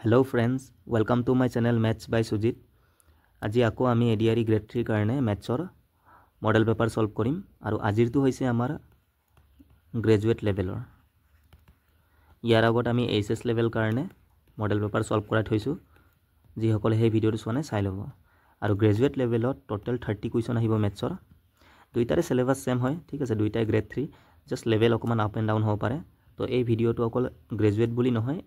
Hello friends, welcome to my channel Maths by Sujit. আজি আকৌ আমি ADRE grade 3 কাৰণে mathsৰ মডেল পেপাৰ সলভ কৰিম আৰু আজিৰটো হৈছে আমাৰ গ্ৰেজুৱেট লেভেলৰ। ইয়াৰ আগত আমি HS লেভেল কাৰণে মডেল পেপাৰ সলভ কৰাই থৈছো। যিসকলে সেই ভিডিঅটো চোৱা নাই চাই ল'ব। আৰু গ্ৰেজুৱেট লেভেলত টোটাল 30 কুৱেশ্যন আহিব mathsৰ। দুইটাৰে সিলেবাস সেম হয়, ঠিক আছে, দুইটাই গ্ৰেড 3, জাস্ট লেভেল অকমান আপ এণ্ড ডাউন হ'ব পাৰে। তো এই ভিডিঅটো অকল গ্ৰেজুৱেট বুলি নহয়,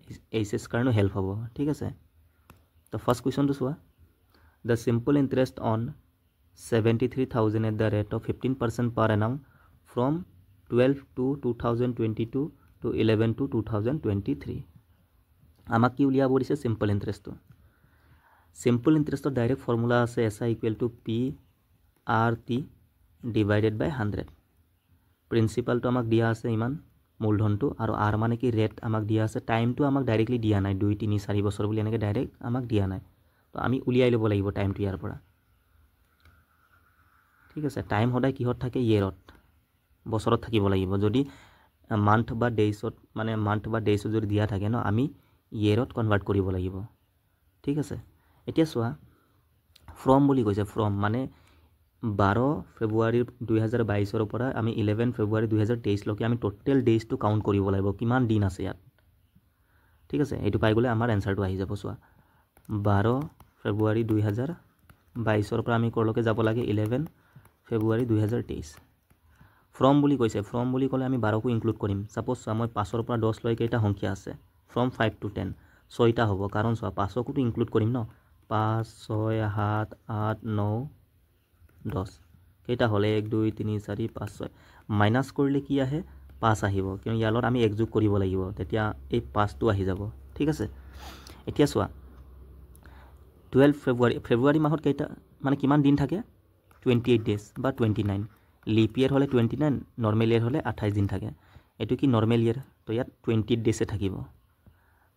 HS কাৰণে হেল্প হ'ব, ঠিক আছে। তো ফাৰ্স্ট কুৱেশ্যনটো চোৱা। The simple interest on 73,000 at the rate of 15% per annum from 12 to 2022 to 11 to 2023. আমাক কি উলিয়াব দিছে সিম্পল ইন্টারেস্টটো। সিম্পল ইন্টাৰেস্টৰ ডাইৰেক্ট ফৰ্মুলা আছে SI = PRT divided by 100. প্ৰিন্সিপালটো আমাক দিয়া আছে ইমান মূলধনটো, আৰু R মানে কি ৰেট আমাক দিয়া আছে। টাইমটো আমাক ডাইৰেক্টলি দিয়া নাই, 2 3 4 বছৰ বুলি এনেকৈ ডাইৰেক্ট আমাক দিয়া নাই। তো আমি উলিয়াই ল'ব লাগিব টাইমটো ইয়াৰ পৰা, ঠিক আছে। টাইম সদায় কিহত থাকে? ইয়েৰত, বছৰত থাকিব লাগিব। যদি মান্থ বা ডেইছত যদি দিয়া থাকে ন, আমি ইয়েৰত কনভাৰ্ট কৰিব লাগিব, ঠিক আছে। এতিয়া চোৱা, ফ্ৰম বুলি কৈছে। ফ্ৰম মানে 12 ফেব্ৰুৱাৰী 2022 পৰা আমি 11 ফেব্ৰুৱাৰী 2023 লৈকে আমি টোটেল ডেইজটো কাউণ্ট কৰিব লাগিব, কিমান দিন আছে ইয়াত, ঠিক আছে। এইটো পাই গ'লে আমাৰ এনচাৰটো আহি যাব। চোৱা, 12 ফেব্ৰুৱাৰী 2022 পৰা আমি ক'লৈকে যাব লাগে? 11 ফেব্ৰুৱাৰী 2023। ফ্ৰম বুলি কৈছে। ফ্ৰম বুলি ক'লে আমি 12কো ইনক্লুড কৰিম। ছাপ'জ চোৱা, মই 5 পৰা 10 লৈ কেইটা সংখ্যা আছে? ফ্ৰম 5 to 10 6টা হ'ব, কাৰণ চোৱা 5কোতো ইনক্লুড কৰিম ন। 5 6 7 8 9 10 কেইটা হ'ল? 1 2 3 4 5 6। মাইনাছ কৰিলে কি আহে? 5 আহিব, কিয়নো ইয়াৰ লগত আমি 1 যোগ কৰিব লাগিব, তেতিয়া এই 5টো আহি যাব, ঠিক আছে। এতিয়া চোৱা, 12 ফেব্ৰুৱাৰী মাহত কেইটা মানে কিমান দিন থাকে? 28 ডেজ বা 29। লিপ ইয়েৰ হ'লে 29, নৰ্মেল ইয়েৰ হ'লে 28 দিন থাকে। এইটো কি নৰ্মেল ইয়েৰ? তো ইয়াত 28 ডেজে থাকিব।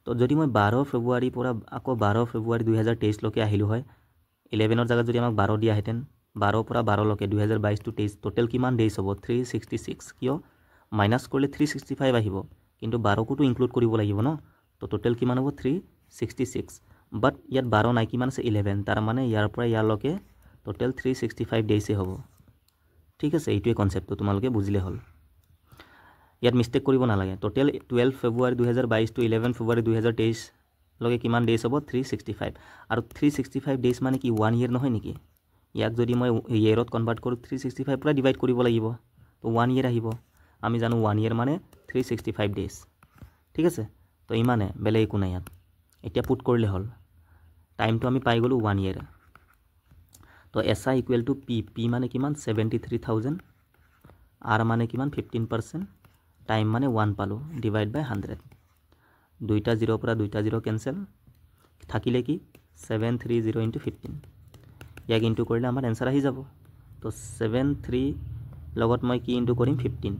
তো যদি মই 12 ফেব্ৰুৱাৰীৰ পৰা আকৌ 12 ফেব্ৰুৱাৰী 2023 লৈকে আহিলোঁ হয়, 11ৰ জেগাত যদি আমাক 12 দিয়াহেঁতেন, 12 পৰা 12 লৈকে 2022 to 23 টোটেল কিমান ডেজ হ'ব? 366। কিয়? মাইনাছ কৰিলে 365 আহিব, কিন্তু 12কোতো ইনক্লুড কৰিব লাগিব ন। তো টোটেল কিমান হ'ব? 366। বাট ইয়াত 12 নাই, কিমান আছে? 11। তাৰ মানে ইয়াৰ পৰা ইয়ালৈকে টোটেল 365 ডেইজে হ'ব, ঠিক আছে। এইটোৱে কনচেপ্টটো তোমালোকে বুজিলে হ'ল। ইয়াত মিষ্টেক কৰিব নালাগে। টোটেল 12 ফেব্ৰুৱাৰী 2022 to 11 ফেব্ৰুৱাৰী 2023 লৈকে কিমান ডেইজ হ'ব? 365। আৰু 365 ডেইজ মানে কি 1 ইয়েৰ নহয় নেকি? ইয়াক যদি মই ইয়েৰত কনভাৰ্ট কৰোঁ, 365 পৰা ডিভাইড কৰিব লাগিব, তো 1 ইয়েৰ আহিব। আমি জানো 1 ইয়েৰ মানে 365 ডেইজ, ঠিক আছে। তো ইমানে, বেলেগ একো নাই ইয়াত। এতিয়া পুট কৰিলে হ'ল। টাইমটো আমি পাই গ'লোঁ 1 ইয়েৰ। তো SI = P মানে কিমান? 73,000। R মানে কিমান? 15%। টাইম মানে 1 পালোঁ, ডিভাইড বাই 100। দুইটা 0 পৰা দুইটা 0 কেঞ্চেল, থাকিলে কি? 730 × 15। ইয়াক ইনটু কৰিলে আমাৰ এনচাৰ আহি যাব। তো 73 লগত মই কি ইনটু কৰিম? 15।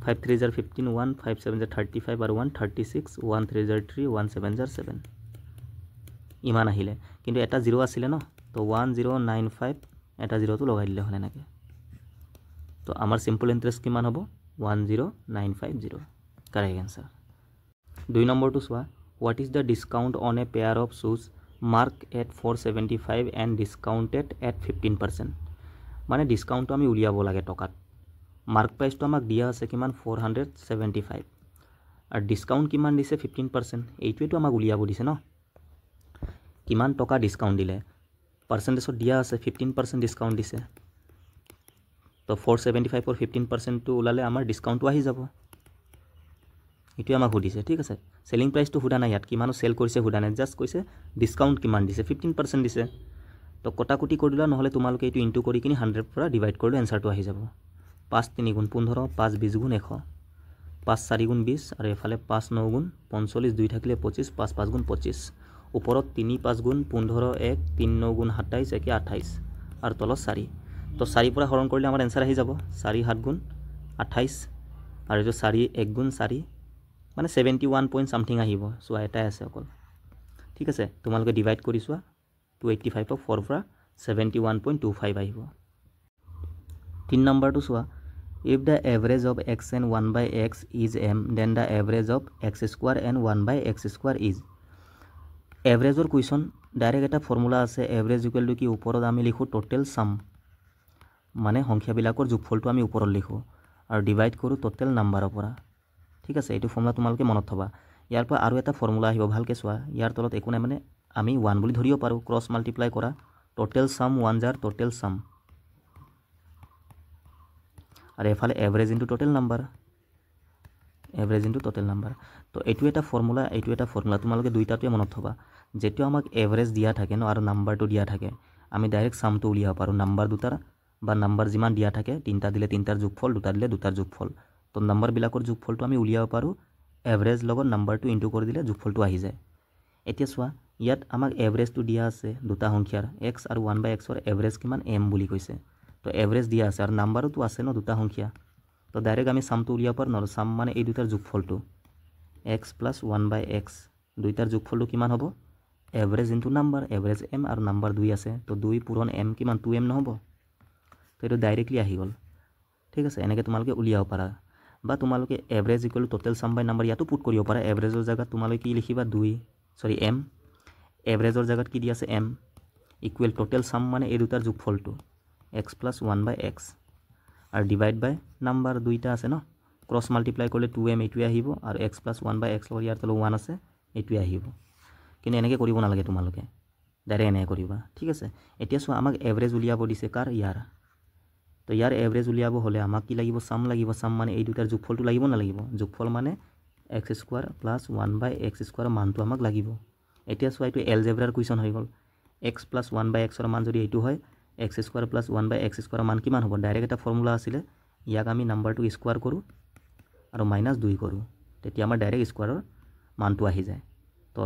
5 3 * 15 1, 5 7 * 35 আৰু 1 36, 1 3 * 3, 1 7 * 7। ইমান আহিলে, কিন্তু এটা 0 আছিলে ন। তো 1095 এটা 0টো লগাই দিলে হ'ল এনেকৈ। তো আমাৰ সিম্পল ইন্টাৰেস্ট কিমান হ'ব? 10950, কাৰেক্ট এনচাৰ। 2 নম্বৰটো চোৱা। What is the discount on a pair of শ্বুজ marked at 475 and discounted at 15%? মানে ডিছকাউণ্টটো আমি উলিয়াব লাগে টকাত। মাৰ্ক প্ৰাইচটো আমাক দিয়া আছে কিমান? 475, আৰু ডিছকাউণ্ট কিমান দিছে? 15%। এইটোৱেতো আমাক উলিয়াব দিছে ন। কিমান টকা ডিছকাউণ্ট দিলে? পাৰ্চেণ্টেজত দিয়া আছে 15% ডিছকাউণ্ট দিছে। তো 475ৰ 15%টো ওলালে আমাৰ ডিছকাউণ্টটো আহি যাব। এইটোৱে আমাক সুধিছে, ঠিক আছে। চেলিং প্ৰাইচটো সোধা নাই ইয়াত, কিমানো চেল কৰিছে সোধা নাই, জাষ্ট কৈছে ডিছকাউণ্ট কিমান দিছে, 15% দিছে। তো কটাকুটি কৰি দিলা, নহ'লে তোমালোকে এইটো ইনটু কৰি কিনি 100 পৰা ডিভাইড কৰিলে এনচাৰটো আহি যাব। 5 3 × 15, 5 20 × 100, 5 4 × 20, আৰু এফালে 5 9 × 45, 2 থাকিলে 25, 5 5 × 25, ওপৰত 3 5 × 15, 1 3 9 × 27, 1 28, আৰু তলত 4। তো 4 পৰা হৰণ কৰিলে আমাৰ এনচাৰ আহি যাব। 4 7 × 28, আৰু এইটো 4 1 × 4, মানে 71 পইণ্ট চামথিং আহিব। চোৱা, এটাই আছে অকল, ঠিক আছে। তোমালোকে ডিভাইড কৰি চোৱা, 285ক 4 পৰা 71.25 আহিব। 3 নম্বৰটো চোৱা। If the average of x and 1 by x is m, then the average of x square and 1 by x square is. Average question direct এটা ফর্মুলা আছে এভারেজ ইকুয়াল টু কি ওপৰত আমি লিখো টোটেল সাম মানে সংখ্যাবিলাকৰ যোগফলটো আমি ওপৰত লিখো আৰু ডিভাইড কৰো টোটেল নাম্বাৰৰ পৰা ঠিক আছে এইটো ফৰ্মুলা তোমালোকে মনত থবা ইয়াৰ পৰা আৰু এটা ফৰ্মুলা আহিব ভালকৈ চোৱা ইয়াৰ তলত একো নাই মানে আমি 1 বুলি ধৰিব পাৰো ক্ৰস মাল্টিপ্লাই কৰা টোটেল সাম 1 জাৰ টোটেল সাম আৰু এফালে average into total number average into total number তো এইটো এটা ফৰ্মুলা তোমালোকে দুইটাটোৱে মনত থবা যেটো আমাক এভাৰেজ দিয়া থাকে ন আৰু নাম্বাৰটো দিয়া থাকে আমি ডাইৰেক্ট সামটো উলিয়াব পাৰো নাম্বাৰ দুটাৰ বা নাম্বাৰ যিমান দিয়া থাকে তিনটা দিলে তিনটাৰ যোগফল দুটা দিলে দুটাৰ যোগফল তো নাম্বাৰবিলাকৰ যোগফলটো আমি উলিয়াব পাৰো এভাৰেজ লগত নাম্বাৰটো ইনটু কৰি দিলে যোগফলটো আহি যায় এতিয়া চোৱা ইয়াত আমাক এভাৰেজটো দিয়া আছে দুটা সংখ্যাৰ x আৰু 1 বাই x ৰ এভাৰেজ কিমান m বুলি কৈছে তো এভাৰেজ দিয়া আছে আৰু নাম্বাৰটো আছে ন দুটা সংখ্যা তো ডাইৰেক্ট আমি সামটো উলিয়াব পাৰো ন সাম মানে এই দুটাৰ যোগফলটো x + 1 বাই x দুইটাৰ যোগফলটো কিমান হ'ব average into number average m আৰু নাম্বাৰ 2 আছে তো 2 পূৰণ m কিমান 2m নহব তো এটো ডাইৰেক্টলি আহি গল ঠিক আছে এনেকৈ তোমালোকে উলিয়াব পাৰা বা তোমালোকে এভাৰেজ ইকুয়াল টোটেল সাম বাই নাম্বাৰ ইয়াতো পুট কৰিব পাৰা এভাৰেজৰ জায়গাত তোমালোকে কি লিখিবা 2 m এভাৰেজৰ জায়গাত কি দি আছে m ইকুয়াল টোটেল সাম মানে এই দুটাৰ যোগফলটো x + 1 বাই x আৰু ডিভাইড বাই নাম্বাৰ দুইটা আছে ন ক্ৰস মাল্টিপ্লাই কৰিলে 2m এইটোৱে আহিব আৰু x + 1 বাই x লগত ইয়াৰ তলত 1 আছে এইটোৱে আহিব কিন্তু এনেকৈ কৰিব নালাগে তোমালোকে ডাইৰেক্ট এনেকৈ কৰিবা ঠিক আছে এতিয়া চোৱা আমাক এভাৰেজ উলিয়াব দিছে কাৰ ইয়াৰ তো ইয়াৰ এভাৰেজ উলিয়াব হলে আমাক কি লাগিব সাম মানে এই দুটাৰ যোগফলটো লাগিব না লাগিব যোগফল মানে x স্কয়াৰ + 1 বাই x স্কয়াৰ মানটো আমাক লাগিব এতিয়া চোৱা এইটো এলজেব্ৰাৰ কোৱেশ্চন হৈ গল x + 1 বাই x ৰ মান যদি এইটো হয় x স্কয়াৰ + 1 বাই x স্কয়াৰ মান কিমান হ'ব ডাইৰেক্ট এটা ফৰ্মুলা আছিল ইয়াক আমি নাম্বাৰটো স্কয়াৰ কৰো আৰু -2 কৰো তেতিয়া আমাৰ ডাইৰেক্ট স্কয়াৰৰ মানটো আহি যায় তো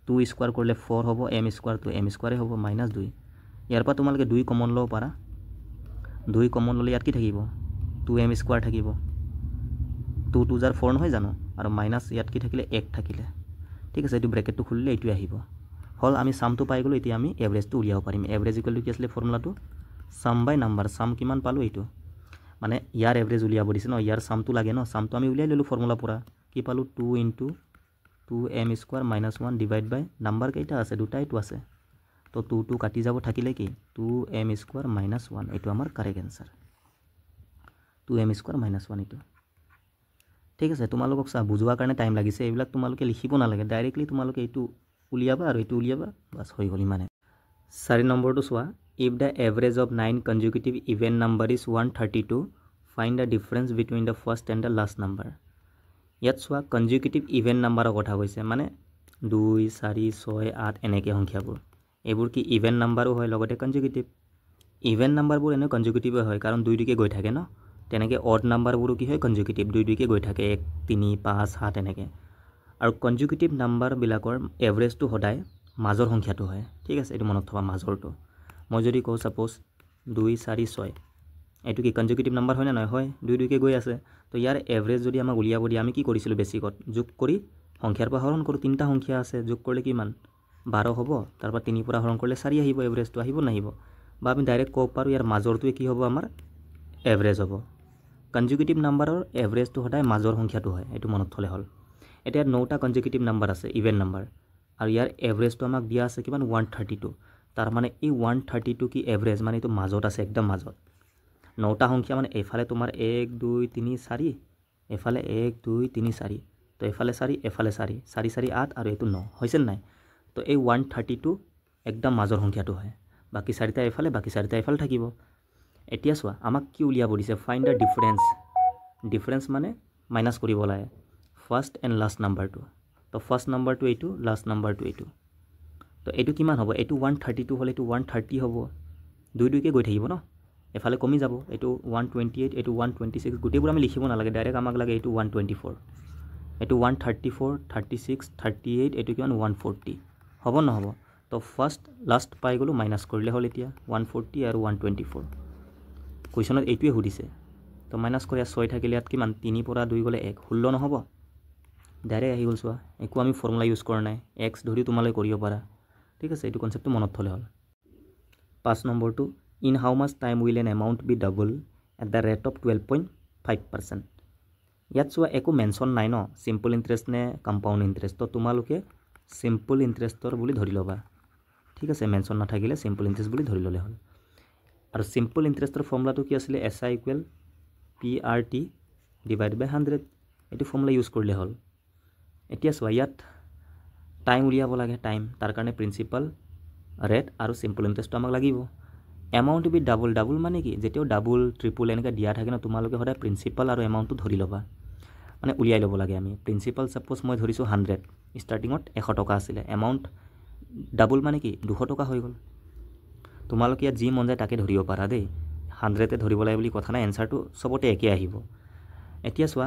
2 স্কয়াৰ কৰিলে 4 হ'ব m স্কয়াৰ তো m স্কয়াৰে হ'ব -2 ইয়াৰ পৰা তোমালোকে 2 কমন লব পাৰা 2 কমন ললে ইয়াত কি থাকিব 2m স্কয়াৰ থাকিব 2 2 জাৰ 4 নহয় জানো আৰু মাইনাস ইয়াত কি থাকিলে 1 থাকিলে ঠিক আছে এইটো ব্ৰেকেটটো খুলিলে এইটো আহিব হল আমি সামটো পাই গলো এতিয়া আমি এভারেজটো উলিয়াব পাৰিম এভাৰেজ ইকুয়াল টু কি আছিল ফৰ্মুলাটো সাম বাই নাম্বাৰ সাম কিমান পালো এইটো মানে ইয়াৰ এভাৰেজ উলিয়াব দিছে ন ইয়াৰ সামটো লাগে ন সামটো আমি উলিয়াই ললো ফৰ্মুলা পৰা কি পালো 2 * 2m স্কয়াৰ -1 ডিভাইড বাই নাম্বাৰ কেইটা আছে দুটাইটো আছে তো 2 2 কাটি যাব থাকিলে কি 2m স্কয়ার -1 এইটো আমাৰ কাৰেক্ট আনসাৰ 2m স্কয়াৰ -1 এইটো ঠিক আছে তোমালোকক সা বুজোৱাৰ কাৰণে টাইম লাগিছে এইবিলাক তোমালোকে লিখিব নালাগে ডাইৰেক্টলি তোমালোকে এইটো উলিয়াবা আৰু এইটো উলিয়াবা বাস হৈ গলি মানে 4 নম্বৰটো চোৱা if the average of 9 consecutive even number is 132 find the difference between the first and the last number ইয়াত চোৱা consecutive even number কথা কৈছে মানে 2 4 6 8 এনেকে সংখ্যাবোৰ এইবোৰ কি even numberও হয় লগতে consecutive even numberবোৰ এনে consecutive হয় কাৰণ 2 2কে গৈ থাকে ন তেনেকে odd numberবোৰো কি হয় consecutive 2 2কে গৈ থাকে 1 3 5 7 এনেকে আৰু consecutive number বিলাকৰ এভাৰেজটো সদায় মাজৰ সংখ্যাটো হয় ঠিক আছে এটো মনত থবা মাজৰটো মই যদি কও সাপোজ 2 4 6 এটো কি consecutive number হয় না নহয় হয় 2 2কে গৈ আছে তো ইয়াৰ এভাৰেজ যদি আমাক উলিয়াব দি আমি কি কৰিছিলো বেসিকত যোগ কৰি সংখ্যাৰ পৰা হৰণ কৰো তিনটা সংখ্যা আছে যোগ কৰিলে কিমান 12 হ'ব তাৰ পৰা 3 পৰা হৰণ কৰিলে 4 আহিব এভাৰেজটো আহিব নাহিব বা আমি ডাইৰেক্ট কব পাৰো ইয়াৰ মাজৰটোৱে কি হ'ব আমাৰ এভাৰেজ হ'ব consecutive numberৰ এভাৰেজটো সদায় মাজৰ সংখ্যাটো হয় এটো মনত থলে হল এতিয়া 9টা consecutive number আছে ইভেন নাম্বাৰ আৰু ইয়াৰ এভাৰেজটো আমাক দিয়া আছে কিমান 132 তাৰ মানে এই 132 কি এভাৰেজ মানে এটো মাজত আছে একদম মাজত 9টা সংখ্যা মানে এফালে তোমাৰ 1 2 3 4 এফালে 1 2 3 4 তো এফালে 4 এফালে 4 4 4 8 আৰু এটো 9 হৈছে নাই তো এই 132 একদম মাজৰ সংখ্যাটো হয় বাকি 4টা এফালে বাকি 4টা এফালে থাকিব এতিয়া চোৱা আমাক কি উলিয়াব দিছে ফাইন্ড দ্য ডিফাৰেন্স মানে মাইনাস কৰিব লাগে ফাৰ্স্ট এন্ড লাস্ট নাম্বাৰটো তো ফাৰ্স্ট নাম্বাৰটো এইটো লাস্ট নাম্বাৰটো এইটো তো এইটো কিমান হ'ব এইটো 132 হলে এইটো 130 হ'ব 2 2কে গৈ থাকিব ন এফালে কমি যাব এইটো 128 এইটো 126 গুটেবোৰ আমি লিখিব নালাগে ডাইৰেক্ট আমাক লাগে এইটো 124 এইটো 134 36 38 এইটো কিমান 140 হ'ব না হ'ব তো ফার্স্ট লাস্ট পাই গলো মাইনাস কৰিলে হল এতিয়া 140 আৰু 124 কোৱেশ্চনত এইটোৱে সুধিছে তো মাইনাস কৰি 6 থাকিলে ইয়াত কিমান 3 পৰা 2 গলে 1 16 নহব ডাইৰেক্ট আহি গল চোৱা একো আমি ফৰ্মুলা ইউজ কৰা নাই x ধৰি তোমালৈ কৰিব পাৰা ঠিক আছে এইটো কনসেপ্টটো মনত থলে হল 5 নম্বৰটো in how much time will an amount be double at the rate of 12.5 5%. ইয়াত চোৱা একো মেনশ্যন নাই ন চিম্পল ইণ্টাৰেষ্ট নে কম্পাউণ্ড ইণ্টাৰেষ্ট, তো তোমালোকে চিম্পল ইণ্টাৰেষ্টৰ বুলি ধৰি ল'বা, ঠিক আছে। মেনশ্যন নাথাকিলে চিম্পল ইণ্টাৰেষ্ট বুলি ধৰি ল'লে হ'ল। আৰু চিম্পল ইণ্টাৰেষ্টৰ ফৰ্মুলাটো কি আছিলে? SI = PRT / 100, এইটো ফৰ্মুলা ইউজ কৰিলে হ'ল। এতিয়া চোৱা ইয়াত টাইম উলিয়াব লাগে, টাইম, তাৰ কাৰণে প্ৰিন্সিপাল ৰেট আৰু চিম্পল ইণ্টাৰেষ্টটো আমাক লাগিব। এমাউণ্ট বি ডাবল মানে কি? যেতিয়াও ডাবল ট্ৰিপল এনেকৈ দিয়া থাকে ন, তোমালোকে সদায় প্ৰিন্সিপাল আৰু এমাউণ্টটো ধৰি ল'বা, মানে উলিয়াই ল'ব লাগে আমি। প্ৰিন্সিপাল ছাপ'জ মই ধৰিছোঁ 100, ষ্টাৰ্টিঙত 100 টকা আছিলে, এমাউণ্ট ডাবল মানে কি 200 টকা হৈ গ'ল। তোমালোকে ইয়াত যি মন যায় তাকে ধৰিব পাৰা দেই, 100 ধৰিব লাগে বুলি কথা নাই, এনচাৰটো চবতে একে আহিব। এতিয়া চোৱা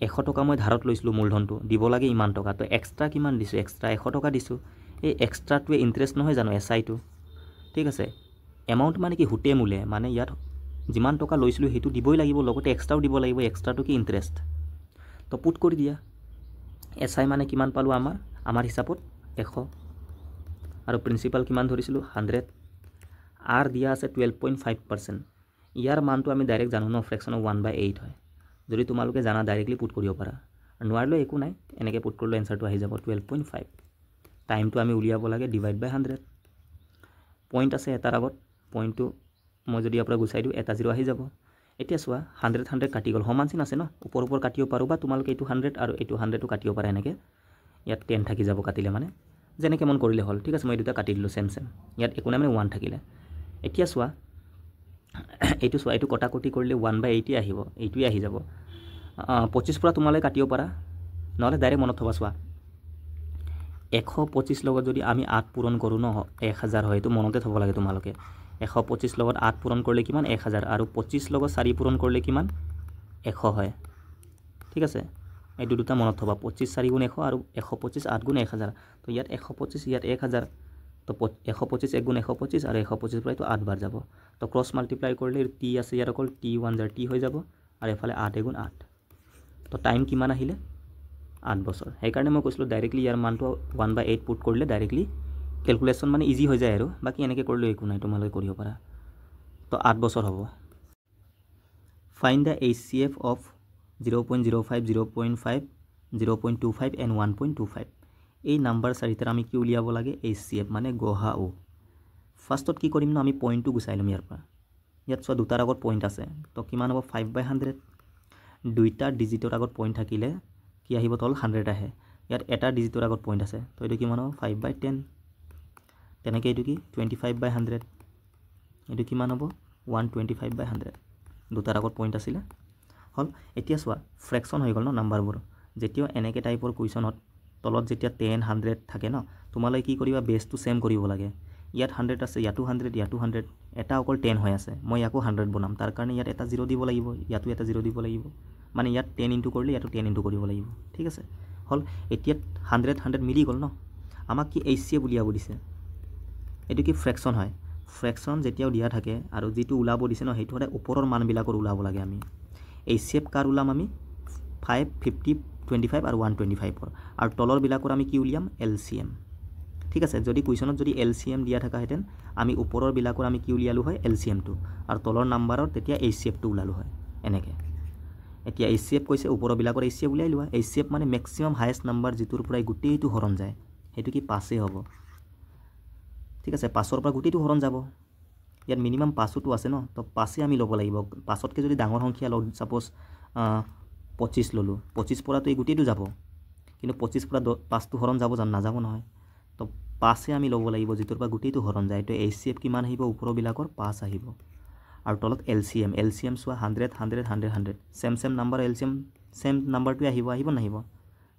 100 টকা মই ধাৰত লৈছিলোঁ, মূলধনটো দিব লাগে ইমান টকা, তো এক্সট্ৰা কিমান দিছোঁ? এক্সট্ৰা 100 টকা দিছোঁ। এই এক্সট্ৰাটোৱে ইণ্টাৰেষ্ট নহয় জানো? SIটো, ঠিক আছে। এমাউণ্ট মানে কি? হুতে মূলে, মানে ইয়াত যিমান টকা লৈছিলোঁ সেইটো দিবই লাগিব, লগতে এক্সট্ৰাও দিব লাগিব। এক্সট্ৰাটো কি? ইণ্টাৰেষ্ট। তো পুট কৰি দিয়া। SI মানে কিমান পালোঁ? আমাৰ হিচাপত 100, আৰু প্ৰিন্সিপাল কিমান ধৰিছিলোঁ? 100, আৰু দিয়া আছে 12.5%। ইয়াৰ মানটো আমি ডাইৰেক্ট জানো ন, ফ্ৰেকশ্যনৰ 1/8 হয়। যদি তোমালোকে জানা ডাইৰেক্টলি পুট কৰিব পাৰা, নোৱাৰিলেও একো নাই, এনেকৈ পুট কৰিলে এনচাৰটো আহি যাব 12.5। টাইমটো আমি উলিয়াব লাগে / 100। পইণ্ট আছে এটাৰ আগত, পইণ্টটো মই যদি ইয়াৰ পৰা গুচাই দিওঁ, এটা 0 আহি যাব। এতিয়া চোৱা 100 কাটি গ'ল, সমান চিন আছে ন, ওপৰ কাটিব পাৰোঁ, বা তোমালোকে এইটো 100 আৰু এইটো 100টো কাটিব পাৰা এনেকৈ। ইয়াত 10 থাকি যাব কাটিলে, মানে যেনেকৈ মন কৰিলে হ'ল, ঠিক আছে। মই এই দুটা কাটি দিলোঁ চেম, ইয়াত একো নাই, মানে 1 থাকিলে। এতিয়া চোৱা এইটো কটাকটি কৰিলে 1/8 আহিব, এইটোৱে আহি যাব। 25 পৰা তোমালোকে কাটিব পাৰা, নহ'লে ডাইৰেক্ট মনত থ'বা। চোৱা 125 লগত যদি আমি 8 পূৰণ কৰোঁ ন, 1000 হয়। এইটো মনতে থ'ব লাগে তোমালোকে। 125 লগত 8 পূৰণ কৰিলে কিমান? 1000, আৰু 25 লগত 4 পূৰণ কৰিলে কিমান? 100 হয়, ঠিক আছে। এইটো দুটা মনত থ'বা, 25 4 × 100 আৰু 125 8 × 1000। তো ইয়াত 125, ইয়াত 1000, তো 125 1 × 125, আৰু 125 পৰা এইটো 8 বাৰ যাব। তো ক্ৰছ মাল্টিপ্লাই কৰিলে T আছে ইয়াত, অকল T 1 জাৰ T হৈ যাব, আৰু এফালে 8 × 8। তো টাইম কিমান আহিলে? 8 বছৰ। সেইকাৰণে মই কৈছিলোঁ ডাইৰেক্টলি ইয়াৰ মানটো 1/8 পুট কৰিলে ডাইৰেক্টলি কেলকুলেশ্যন মানে ইজি হৈ যায়, আৰু বাকী এনেকৈ কৰিলেও একো নাই, তোমালোকে কৰিব পাৰা। তো 8 বছৰ হ'ব। Find the HCF of 0.05, 0.5, 0.25 and 1.25। এই নাম্বাৰ চাৰিটাৰ আমি কি উলিয়াব লাগে? HCF মানে গহাও। ফাৰ্ষ্টত কি কৰিম ন, আমি পইণ্টটো গুচাই ল'ম ইয়াৰ পৰা। ইয়াত চোৱা দুটাৰ আগত পইণ্ট আছে, তো কিমান হ'ব? 5/100। দুইটা ডিজিটৰ আগত পইণ্ট থাকিলে কি আহিব? তল 100 আহে। ইয়াত এটা ডিজিটৰ আগত পইণ্ট আছে, তো এইটো কিমান হ'ব? 5/10। তেনেকৈ এইটো কি? 25/100। এইটো কিমান হ'ব? 125/100। দুটাৰ আগত পইণ্ট আছিলে, হ'ল। এতিয়া চোৱা ফ্ৰেকশ্যন হৈ গ'ল ন নাম্বাৰবোৰ। যেতিয়াও এনেকৈ টাইপৰ কুৱেশ্যনত তলত যেতিয়া 10 100 থাকে ন, তোমালোকে কি কৰিবা? বেছটো ছেম কৰিব লাগে। ইয়াত 100 আছে, ইয়াতো 100, ইয়াতো 100, এটা অকল 10 হৈ আছে, মই ইয়াকো 100 বনাম, তাৰ কাৰণে ইয়াত এটা 0 দিব লাগিব, ইয়াতো এটা 0 দিব লাগিব, মানে ইয়াত 10 ইনটু কৰিলে ইয়াতো 10 ইনটু কৰিব লাগিব, ঠিক আছে, হ'ল। এতিয়া 100 মিলি গ'ল ন, আমাক কি HCF উলিয়াব দিছে। এইটো কি? ফ্ৰেকশ্যন হয়। ফ্ৰেকশ্যন যেতিয়াও দিয়া থাকে আৰু যিটো ওলাব দিছে ন, সেইটো সদায় ওপৰৰ মানবিলাকৰ ওলাব লাগে আমি। HCF কাৰ ওলাম আমি? 5, 50, 25 আৰু 125, আৰু তলৰবিলাকৰ আমি কি উলিয়াম? LCM, ঠিক আছে। যদি কুৱেশ্যনত যদি LCM দিয়া থাকাহেঁতেন, আমি ওপৰৰবিলাকৰ আমি কি উলিয়ালোঁ হয়? LCMটো, আৰু তলৰ নাম্বাৰৰ তেতিয়া HCFটো ওলালোঁ হয়, এনেকৈ। এতিয়া HCF কৈছে, ওপৰৰবিলাকৰ HCF উলিয়াই লোৱা। HCF মানে মেক্সিমাম হায়েষ্ট নাম্বাৰ, যিটোৰ পৰাই গোটেইটো হৰণ যায়, সেইটো কি? 5 হ'ব, ঠিক আছে। 5ৰ পৰা গোটেইটো হৰণ যাব। ইয়াত মিনিমাম 5টো আছে ন, তো 5 আমি ল'ব লাগিব। 5তকৈ যদি ডাঙৰ সংখ্যা লওঁ, ছাপ'জ 25 ল'লোঁ, 25 পৰাতো এই গোটেইটো যাব, কিন্তু 25 পৰা 5টো হৰণ যাব জানো? নাযাব নহয়। তো 5 আমি ল'ব লাগিব, যিটোৰ পৰা গোটেইটো হৰণ যায়। তো HCF কিমান আহিব? ওপৰবিলাকৰ 5 আহিব, আৰু তলত LCM চোৱা 100 100 100 100, ছেম নাম্বাৰ LCM ছেম নাম্বাৰটোৱে আহিব নাহিব?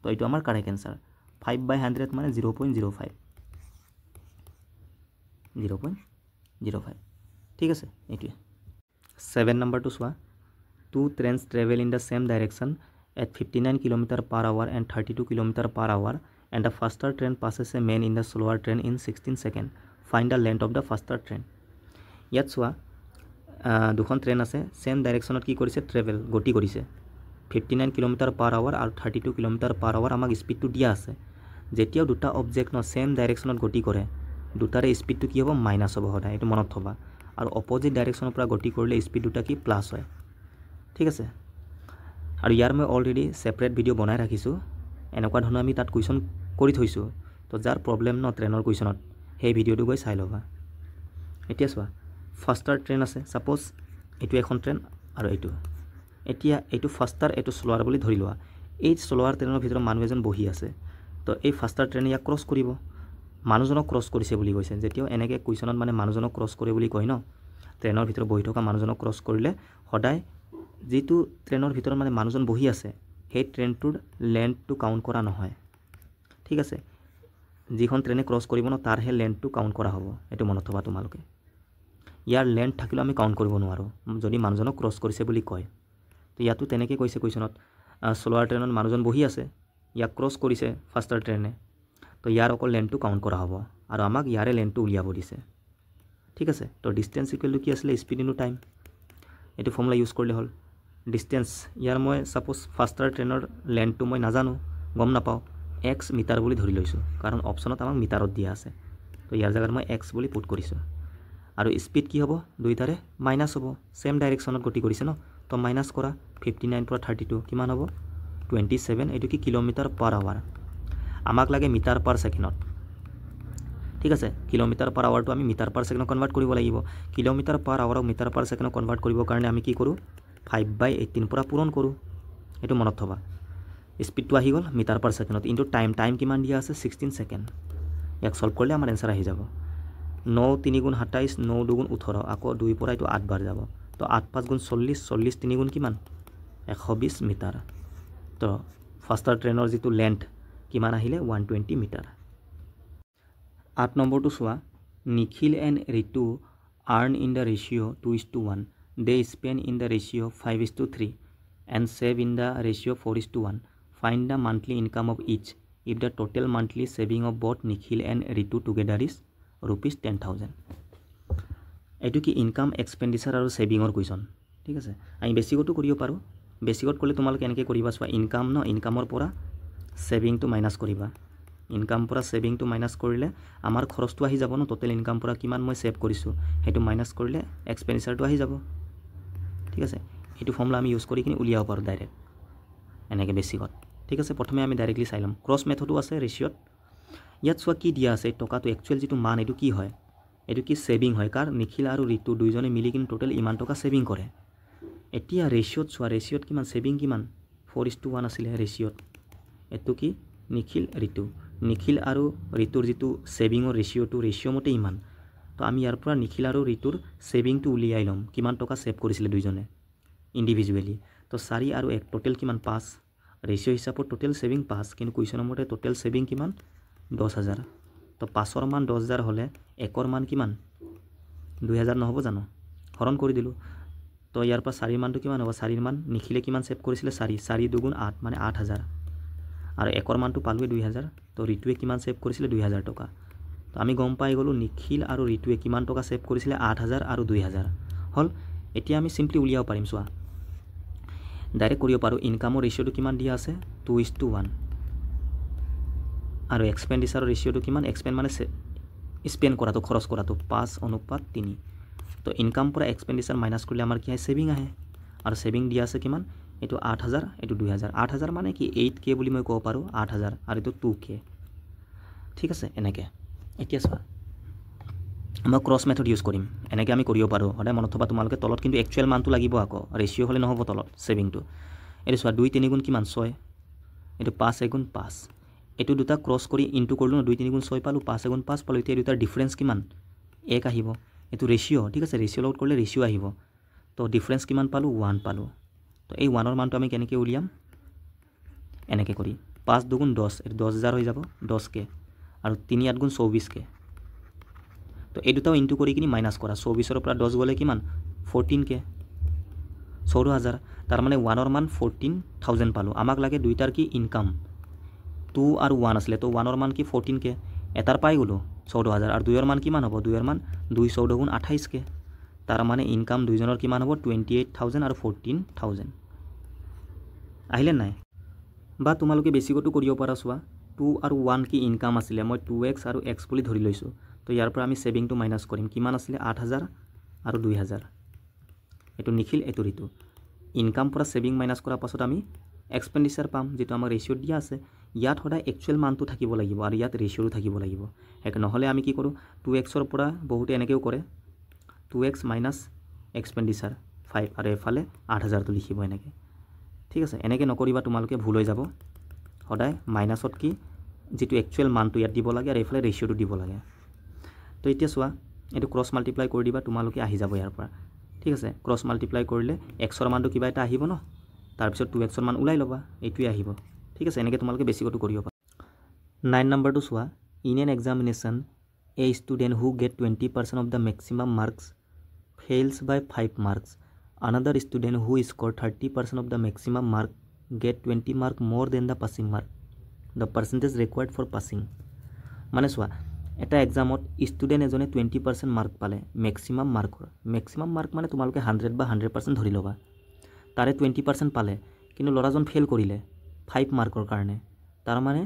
তো এইটো আমাৰ কাৰেক্ট এনচাৰ। 5/100 মানে 0.05, 0.05, ঠিক আছে। এইটোৱে 7 নম্বৰটো চোৱা। 2 trains travel in the same direction at 59 km/h and 32 km/h, and the faster train passes a man in the slower train in 16 seconds. Find the length of the faster train. ইয়াত চোৱা দুখন train আছে, same ডাইৰেকশ্যনত কি কৰিছে? Travel, গতি কৰিছে। 59 km/h আৰু 32 km/h আমাক স্পীডটো দিয়া আছে। যেতিয়াও দুটা অবজেক্ট ন ছেম ডাইৰেকশ্যনত গতি কৰে, দুটাৰে স্পীডটো কি হ'ব? মাইনাছ হ'ব সদায়, এইটো মনত থ'বা। আৰু অপজিট ডাইৰেকশ্যনৰ পৰা গতি কৰিলে স্পীড দুটা কি? প্লাছ হয়, ঠিক আছে। আৰু ইয়াৰ মই অলৰেডি ছেপাৰেট ভিডিঅ' বনাই ৰাখিছোঁ এনেকুৱা ধৰণৰ আমি তাত কুৱেশ্যন কৰি থৈছোঁ তো যাৰ প্ৰব্লেম ন ট্ৰেইনৰ কুৱেশ্যনত সেই ভিডিঅ'টো গৈ চাই ল'বা এতিয়া চোৱা ফাৰ্ষ্টাৰ ট্ৰেইন আছে ছাপ'জ এইটো এখন ট্ৰেইন আৰু এইটো এতিয়া এইটো ফাৰ্ষ্টাৰ এইটো শ্ল'ৱাৰ বুলি ধৰি লোৱা এই শ্ল'ৱাৰ ট্ৰেইনৰ ভিতৰত মানুহ এজন বহি আছে তো এই ফাৰ্ষ্টাৰ ট্ৰেইনে ইয়াক ক্ৰছ কৰিব মানুহজনক ক্ৰছ কৰিছে বুলি কৈছে যেতিয়াও এনেকৈ কুৱেশ্যনত মানে মানুহজনক ক্ৰছ কৰে বুলি কয় ন ট্ৰেইনৰ ভিতৰত বহি থকা মানুহজনক ক্ৰছ কৰিলে সদায় যিটো ট্ৰেইনৰ ভিতৰত মানে মানুহজন বহি আছে সেই ট্ৰেইনটোৰ লেন্থটো কাউণ্ট কৰা নহয় ঠিক আছে যিখন ট্ৰেইনে ক্ৰছ কৰিব ন তাৰ সেই লেন্থটো কাউণ্ট কৰা হ'ব এইটো মনত থবা তোমালোকে ইয়াৰ লেন্থ থাকিলেও আমি কাউণ্ট কৰিব নোৱাৰোঁ যদি মানুহজনক ক্ৰছ কৰিছে বুলি কয় তো ইয়াতো তেনেকৈ কৈছে কুৱেশ্যনত শ্ল'ৱাৰ ট্ৰেইনত মানুহজন বহি আছে ইয়াক ক্ৰছ কৰিছে ফাৰ্ষ্টাৰ ট্ৰেইনে তো ইয়াৰ অকল লেন্থটো কাউণ্ট কৰা হ'ব আৰু আমাক ইয়াৰে লেন্থটো উলিয়াব দিছে ঠিক আছে তো ডিষ্টেঞ্চ ইকুৱেলটো কি আছিলে স্পীড ইনটু টাইম এইটো ফৰ্মুলা ইউজ কৰিলে হ'ল ডিষ্টেঞ্চ ইয়াৰ মই ছাপ'জ ফাৰ্ষ্টাৰ ট্ৰেইনৰ লেন্থটো মই নাজানো গম নাপাওঁ এক্স মিটাৰ বুলি ধৰি লৈছোঁ কাৰণ অপশ্যনত আমাক মিটাৰত দিয়া আছে তো ইয়াৰ জেগাত মই এক্স বুলি পুট কৰিছোঁ আৰু স্পীড কি হ'ব দুইটাৰে মাইনাছ হ'ব ছেম ডাইৰেকশ্যনত গতি কৰিছে ন তো মাইনাছ কৰা 59 পৰা 32 কিমান হ'ব 27 এইটো কি কিলোমিটাৰ পাৰ আৱাৰ আমাক লাগে মিটাৰ পাৰ ছেকেণ্ডত ঠিক আছে কিলোমিটাৰ পাৰ আৱাৰটো আমি মিটাৰ পাৰ ছেকেণ্ডত কনভাৰ্ট কৰিব লাগিব কিলোমিটাৰ পাৰ আৱাৰক মিটাৰ পাৰ ছেকেণ্ডত কনভাৰ্ট কৰিবৰ কাৰণে আমি কি কৰোঁ 5/18 পৰা পূৰণ কৰোঁ এইটো মনত থবা স্পীডটো আহি গ'ল মিটাৰ পাৰ ছেকেণ্ডত ইনটু টাইম কিমান দিয়া আছে 16 ছেকেণ্ড ইয়াক সলভ কৰিলে আমাৰ এনচাৰ আহি যাব 9 3 গুণ 27 9 2 গুণ 18 আকৌ 2 পৰা এইটো 8 বাৰ যাব তো 8 5 গুণ 40 40 3 গুণ কিমান 120 মিটাৰ তো ফাৰ্ষ্টাৰ ট্ৰেইনৰ যিটো লেন্থ কিমান আহিলে 120 মিটাৰ 8 নম্বৰটো চোৱা Nikhil and Ritu earn in the ratio' 2:1 they spend in the ratio' 5:3 and save in the ratio' 4:1 find the monthly income of each if the total monthly saving of both Nikhil and Ritu together is ₹10,000 এইটো কি income expenditure আৰু ছেভিঙৰ question ঠিক আছে আমি বেছিকতো কৰিব পাৰোঁ বেছিকত কৰিলে তোমালোকে এনেকৈ কৰিবা চোৱা ইনকাম ন ইনকামৰ পৰা ছেভিংটো মাইনাছ কৰিবা ইনকাম পৰা ছেভিংটো মাইনাছ কৰিলে আমাৰ খৰচটো আহি যাব ন টোটেল ইনকাম পৰা কিমান মই ছেভ কৰিছোঁ সেইটো মাইনাছ কৰিলে এক্সপেণ্ডিচাৰটো আহি যাব ঠিক আছে এইটো ফৰ্মুলা আমি ইউজ কৰি কিনি উলিয়াব পাৰোঁ ডাইৰেক্ট এনেকৈ বেছিকত ঠিক আছে প্ৰথমে আমি ডাইৰেক্টলি চাই ল'ম ক্ৰছ মেথডো আছে ৰেচিঅ'ত ইয়াত চোৱা কি দিয়া আছে টকাটো একচুৱেল যিটো মান এইটো কি হয় এইটো কি ছেভিং হয় কাৰ নিখিল আৰু ৰিতু দুইজনে মিলি কিনি টোটেল ইমান টকা ছেভিং কৰে এতিয়া ৰেচিঅ'ত চোৱা ৰেচিঅ'ত কিমান ছেভিং কিমান 4:1 আছিলে ৰেচিঅ'ত এইটো কি নিখিল ৰিতু নিখিল আৰু ৰিতুৰ যিটো ছেভিঙৰ ৰেচিঅ' মতে ইমান তো আমি ইয়াৰ পৰা নিখিল আৰু ৰিতুৰ ছেভিংটো উলিয়াই ল'ম কিমান টকা ছেভ কৰিছিলে দুইজনে ইণ্ডিভিজুৱেলি তো 4 আৰু 1 টোটেল কিমান 5 ৰেচিঅ' হিচাপত টোটেল ছেভিং 5 কিন্তু কুৱেশ্যনৰ মতে টোটেল ছেভিং কিমান 10,000 তো 5ৰ মান 10,000 হ'লে 1ৰ মান কিমান 2,000 নহ'ব জানো হৰণ কৰি দিলোঁ তো ইয়াৰ পৰা 4ৰ মানটো কিমান হ'ব 4ৰ মান নিখিলে কিমান ছেভ কৰিছিলে 4 2 গুণ 8 মানে 8,000 আৰু 1ৰ মানটো পালোৱে 2,000 তো ৰিতুৱে কিমান ছেভ কৰিছিলে 2,000 টকা তো আমি গম পাই গ'লোঁ নিখিল আৰু ৰিতুৱে কিমান টকা ছেভ কৰিছিলে 8,000 আৰু 2,000 হ'ল এতিয়া আমি চিম্পলি উলিয়াব পাৰিম চোৱা ডাইৰেক্ট কৰিব পাৰোঁ ইনকামৰ ৰেচিঅ'টো কিমান দিয়া আছে 2:1 আৰু এক্সপেণ্ডিচাৰৰ ৰেচিঅ'টো কিমান এক্সপেণ্ড মানে স্পেণ্ড কৰাটো খৰচ কৰাটো 5:3 তো ইনকাম পৰা এক্সপেণ্ডিচাৰ মাইনাছ কৰিলে আমাৰ কি হয় ছেভিং আহে আৰু ছেভিং দিয়া আছে কিমান এইটো 8,000 এইটো 2,000 8,000 মানে কি 8K বুলি মই ক'ব পাৰোঁ 8,000 আৰু এইটো 2K ঠিক আছে এনেকৈ এতিয়া চোৱা মই ক্ৰছ মেথড ইউজ কৰিম এনেকৈ আমি কৰিব পাৰোঁ সদায় মনত থবা তোমালোকে তলত কিন্তু একচুৱেল মানটো লাগিব আকৌ ৰেচিঅ' হ'লে নহ'ব তলত ছেভিংটো এইটো চোৱা 2 3 গুণ কিমান 6 এইটো 5 1 গুণ 5 এইটো দুটা ক্ৰছ কৰি ইনটু কৰিলোঁ 2 3 গুণ 6 পালোঁ 5 1 গুণ 5 পালোঁ এতিয়া দুটাৰ ডিফাৰেঞ্চ কিমান 1 আহিব এইটো ৰেচিঅ' ঠিক আছে ৰেচিঅ' লগত কৰিলে ৰেচিঅ' আহিব তো ডিফাৰেঞ্চ কিমান পালোঁ 1 পালোঁ তো এই 1ৰ মানটো আমি কেনেকৈ উলিয়াম এনেকৈ কৰি 5 2 গুণ 10 এইটো 10,000 হৈ যাব 10K আৰু 3 8 গুণ 24K তো এই দুটাও ইনটু কৰি কিনি মাইনাছ কৰা 24ৰ পৰা 10 গ'লে কিমান 14K 14,000 তাৰমানে 1ৰ মান 14,000 পালোঁ আমাক লাগে দুইটাৰ কি ইনকাম 2 আৰু 1 আছিলে তো 1ৰ মান কি 14K এটাৰ পাই গ'লোঁ 14,000 আৰু 2ৰ মান কিমান হ'ব 2ৰ মান 2 14 গুণ 28K তাৰ মানে ইনকাম দুইজনৰ কিমান হ'ব 28,000 আৰু 14,000 আহিলে নাই বা তোমালোকে বেছিকতো কৰিব পাৰা চোৱা 2 আৰু 1 কি ইনকাম আছিলে মই 2x আৰু x বুলি ধৰি লৈছোঁ তো ইয়াৰ পৰা আমি ছেভিংটো মাইনাছ কৰিম কিমান আছিলে 8,000 আৰু 2,000 এইটো নিখিল এইটো ৰিতু ইনকাম পৰা সেভিং মাইনাস কৰাৰ পাছত আমি এক্সপেণ্ডিচাৰ পাম যেটো আমাৰ ৰেশিঅ'ত দিয়া আছে ইয়াত সদায় একচুৱেল মানটো থাকিব লাগিব আৰু ইয়াত ৰেশিঅ'টো থাকিব লাগিব এক নহলে আমি কি কৰো 2x ৰ পৰা বহুত এনেকেও কৰে 2x মাইনাস এক্সপেণ্ডিচাৰ 5 আৰু এফালে 8000 টো লিখিব এনেকে ঠিক আছে এনেকে নকৰিবা তোমালোকে ভুল হৈ যাব সদায় মাইনাসত কি যেটো একচুৱেল মানটো ইয়াত দিব লাগে আৰু এফালে ৰেশিঅ'টো দিব লাগে তো এতিয়া চোৱা এটো ক্ৰস মাল্টিপ্লাই কৰি দিবা তোমালোকে আহি যাব ইয়াৰ পৰা ঠিক আছে ক্ৰস মাল্টিপ্লাই কৰিলে x ৰ মানটো কিবা এটা আহিব ন তাৰ পিছত 2x ৰ মান উলাই লবা এইটোই আহিব ঠিক আছে এনেকে তোমালোকে বেছিকটো কৰিব পাৰা 9 নম্বৰটো চোৱা in an examination a student who get 20% of the maximum marks fails by 5 marks another student who score 30% of the maximum mark get 20 mark more than the passing mark the percentage required for passing মানে চোৱা এটা এক্সামত student এজনে 20% mark পালে maximum mark মানে তোমালোকে 100 বা 100% ধৰি লবা তাৰে 20% পালে কিন্তু লৰাজন ফেল কৰিলে 5 মাৰ্কৰ কাৰণে তাৰ মানে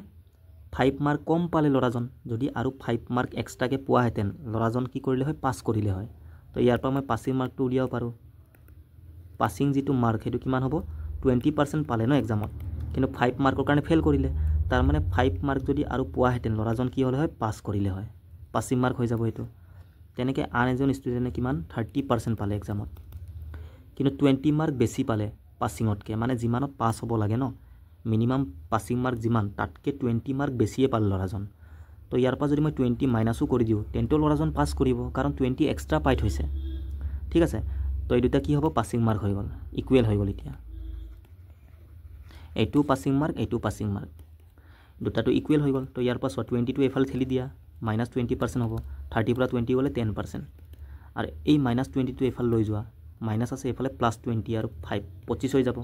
5 মাৰ্ক কম পালে লৰাজন যদি আৰু 5 মাৰ্ক এক্সট্ৰাকে পোৱা হেতেন লৰাজন কি কৰিলে হয় পাস কৰিলে হয় তো ইয়াৰ পৰা মই পাসিং মাৰ্কটো উলিয়াব পাৰো পাসিং যেটো মাৰ্ক হেতু কিমান হ'ব 20% পালে ন এক্সামত কিন্তু 5 মাৰ্কৰ কাৰণে ফেল কৰিলে তাৰ মানে 5 মাৰ্ক যদি আৰু পোৱা হেতেন লৰাজন কি হলে হয় পাস কৰিলে হয় পাসিং মাৰ্ক হৈ যাব এটো তেনেকে আন এজন ষ্টুডেন্টে কিমান 30% পালে এক্সামত কিন্তু 20 মাৰ্ক বেছি পালে পাসিংতকে মানে জিমানত পাস হ'ব লাগে ন মিনিমাম পাসিং মাৰ্ক জিমান তাতকে 20 মাৰ্ক বেছিয়ে পালে লৰাজন তো ইয়াৰ পৰা যদি মই 20 মাইনাসও কৰি দিও তেন্তে লৰাজন পাস কৰিব কাৰণ 20 এক্সট্ৰা পাইট হৈছে ঠিক আছে তো এই দুটা কি হ'ব পাসিং মাৰ্ক হৈ গল ইকুৱেল হৈ গল এতিয়া এইটো পাসিং মাৰ্ক দুটাটো ইকুৱেল হৈ গল তো ইয়াৰ পৰা 20 টো এফাল ঠেলি দিয়া -20% হ'ব 30 পৰা 20 গলে 10% আৰু এই -20 টো এফাল লৈ যোৱা মাইনাস আছে এফালে +20 আৰু 5 25 হৈ যাব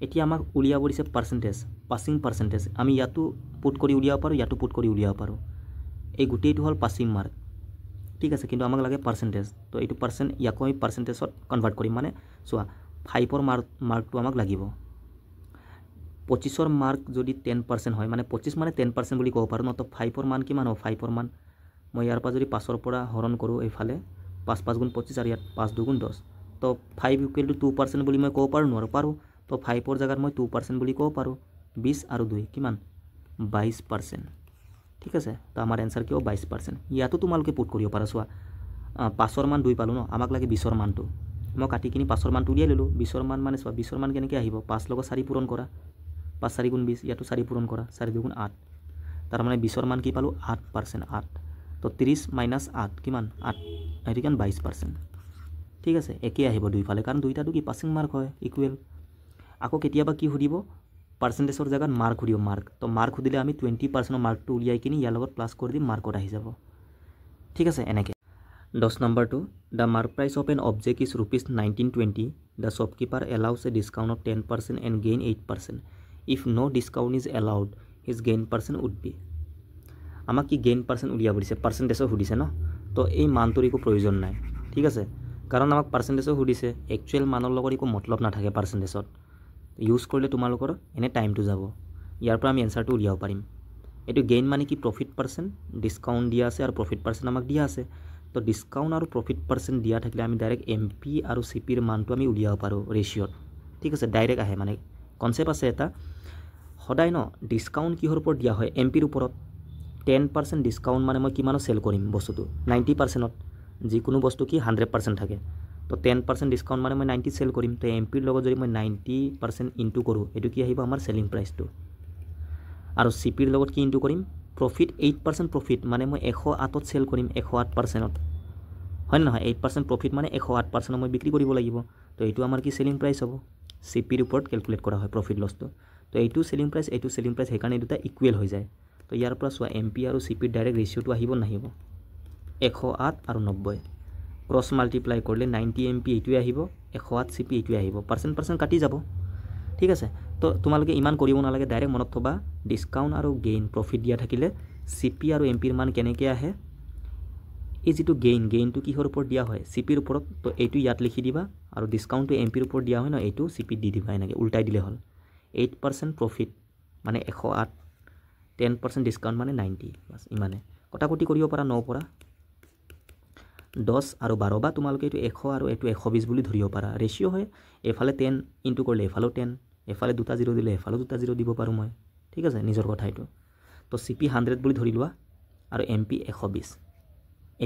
এতিয়া আমাক উলিয়াব দিছে পাৰ্সেন্টেজ পাসিং পাৰ্সেন্টেজ আমি ইয়াতো পুট কৰি উলিয়াব পাৰো ইয়াতো পুট কৰি উলিয়াব পাৰো এই গুটেইটো হল পাসিং মার্ক ঠিক আছে কিন্তু আমাক লাগে পার্সেন্টেজ তো এইটো পার্সেন্ট ইয়াকো আমি পার্সেন্টেজত কনভার্ট কৰিম মানে চোৱা 5 ৰ মাৰ্কটো আমাক লাগিব 25 ৰ মার্ক যদি 10% হয় মানে 25 মানে 10% বুলি ক'ব পাৰো ন তো 5 ৰ মান কিমান হ'ব 5 ৰ মান মই ইয়াৰ পৰা যদি 5 ৰ পৰা হৰণ কৰো এইফালে 5 5 গুণ 25 আৰু ইয়াত 5 2 গুণ 10 তো 5 ইকুৱেল টু 2% বুলি মই ক'ব পাৰো নোৱাৰো পাৰো তো 5 ৰ জাগাত মই 2% বুলি ক'ব পাৰো 20 আৰু 2 কিমান 22% ঠিক আছে তো আমাৰ आंसर কি হ'ব 22% ইয়াতো তোমালোকে পুট কৰিব পাৰা চোৱা 5 ৰ মান 2 পালো ন আমাক লাগে 20 ৰ মানটো মই কাটি কিনি 5 ৰ মানটো উলিয়াই ললো 20 ৰ মান মানে চোৱা 20 ৰ মান কেনেকৈ আহিব 5 লগত 4 পূৰণ কৰা 5 4 গুণ 20 ইয়াতো 4 পূৰণ কৰা 4 2 গুণ 8 তাৰ মানে 20 ৰ মান কি পালো 8% 8 তো 30 - 8 কিমান 8 এটো কিমান 22% ঠিক আছে একে আহিব দুইফালে কাৰণ দুইটাটো কি পাসিং মাৰ্ক হয় ইকুৱেল আকৌ কেতিয়াবা কি সুধিব পাৰ্সেন্টেজৰ জাগাত মাৰ্ক সুধিব মাৰ্ক তো মাৰ্ক সুধিলে আমি 20% মাৰ্কটো উলিয়াই কিনি ইয়াৰ লগত প্লাস কৰি দিম মাৰ্কত আহি যাব ঠিক আছে এনেকে 10 নম্বৰটো the mark price of an object is rupees 1920 the shopkeeper allows a discount of 10% and gain 8% if no discount is allowed his gain percent would be আমাক কি gain percent উলিয়াব দিছে পার্সেন্টেজও সুধিছে ন তো এই মানটোৰ একো প্ৰয়োজন নাই ঠিক আছে কাৰণ আমাক পাৰ্সেন্টেজও সুধিছে একচুৱেল মানৰ লগত একো মতলব নাথাকে পাৰ্সেন্টেজত ইউজ কৰিলে তোমালোকৰ এনে টাইমটো যাব ইয়াৰ পৰা আমি आंसरটো উলিয়াব পাৰিম এটো গেইন মানে কি প্ৰফিট পাৰ্সেন্ট ডিসকাউন্ট দিয়া আছে আৰু প্ৰফিট পাৰ্সেন্ট আমাক দিয়া আছে তো ডিসকাউন্ট আৰু প্ৰফিট পাৰ্সেন্ট দিয়া থাকিলে আমি ডাইৰেক্ট এমপি আৰু সিপিৰ মানটো আমি উলিয়াব পাৰো ৰেশিঅ'ত ঠিক আছে ডাইৰেক্ট আহে মানে কনসেপ্ট আছে এটা সদায় ন ডিসকাউন্ট কিহৰ ওপৰত দিয়া হয় এমপিৰ ওপৰত 10% ডিসকাউন্ট মানে মই কিমানো সেল কৰিম বস্তুটো 90%ত যিকোনো বস্তু কি 100% থাকে তো 10% ডিসকাউন্ট মানে মই 90 সেল কৰিম তো এমপিৰ লগত যদি মই 90% ইনটু কৰো এটো কি আহিব আমাৰ সেলিং প্ৰাইসটো আৰু সিপিৰ লগত কি ইনটু কৰিম প্ৰফিট 8% প্ৰফিট মানে মই 108ত সেল কৰিম 108%ত হয় নহয় 8% প্ৰফিট মানে 108% মই বিক্ৰী কৰিব লাগিব তো এইটো আমাৰ কি সেলিং প্ৰাইস হ'ব সিপিৰ ওপৰত ক্যালকুলেট কৰা হয় প্ৰফিট লসটো তো এইটো সেলিং প্ৰাইস হেকাৰণে দুটা ইকুৱেল হৈ যায় তো ইয়াৰ পৰা চোৱা এমপি আৰু সিপিৰ ডাইৰেক্ট ৰেশিওটো আহিব নাহিব 108 আৰু 90 ক্ৰস মাল্টিপ্লাই কৰিলে 90 এমপি এইটোৱে আহিব 108 সিপি এইটোৱে আহিব পাৰ্সেন্ট কাটি যাব ঠিক আছে তো তোমালোকে ইমান কৰিব নালাগে ডাইৰেক্ট মনত থবা ডিসকাউন্ট আৰু গেইন প্ৰফিট দিয়া থাকিলে সিপি আৰু এমপিৰ মান কেনেকৈ আহে এই যেটো গেইনটো কিহৰ ওপৰত দিয়া হয় সিপিৰ ওপৰত তো এইটো ইয়াত লিখি দিবা আৰু ডিসকাউন্টটো এমপিৰ ওপৰত দিয়া হয় ন এইটো সিপি দি দিবা এনেকৈ উল্টাই দিলে হ'ল 8% প্ৰফিট মানে 108 10% ডিসকাউন্ট মানে 90 বাস ইমানে কটাকটি কৰিব পাৰা 9 পৰা 10 আৰু 12 বা তোমালোকে এইটো 100 আৰু এইটো 120 বুলি ধৰিব পাৰা ৰেচিঅ' হয় এফালে 10 ইনটু কৰিলে এফালেও 10 এফালে দুটা 0 দিলে এফালেও দুটা 0 দিব পাৰোঁ মই ঠিক আছে নিজৰ কথা এইটো তো CP 100 বুলি ধৰি লোৱা আৰু MP 120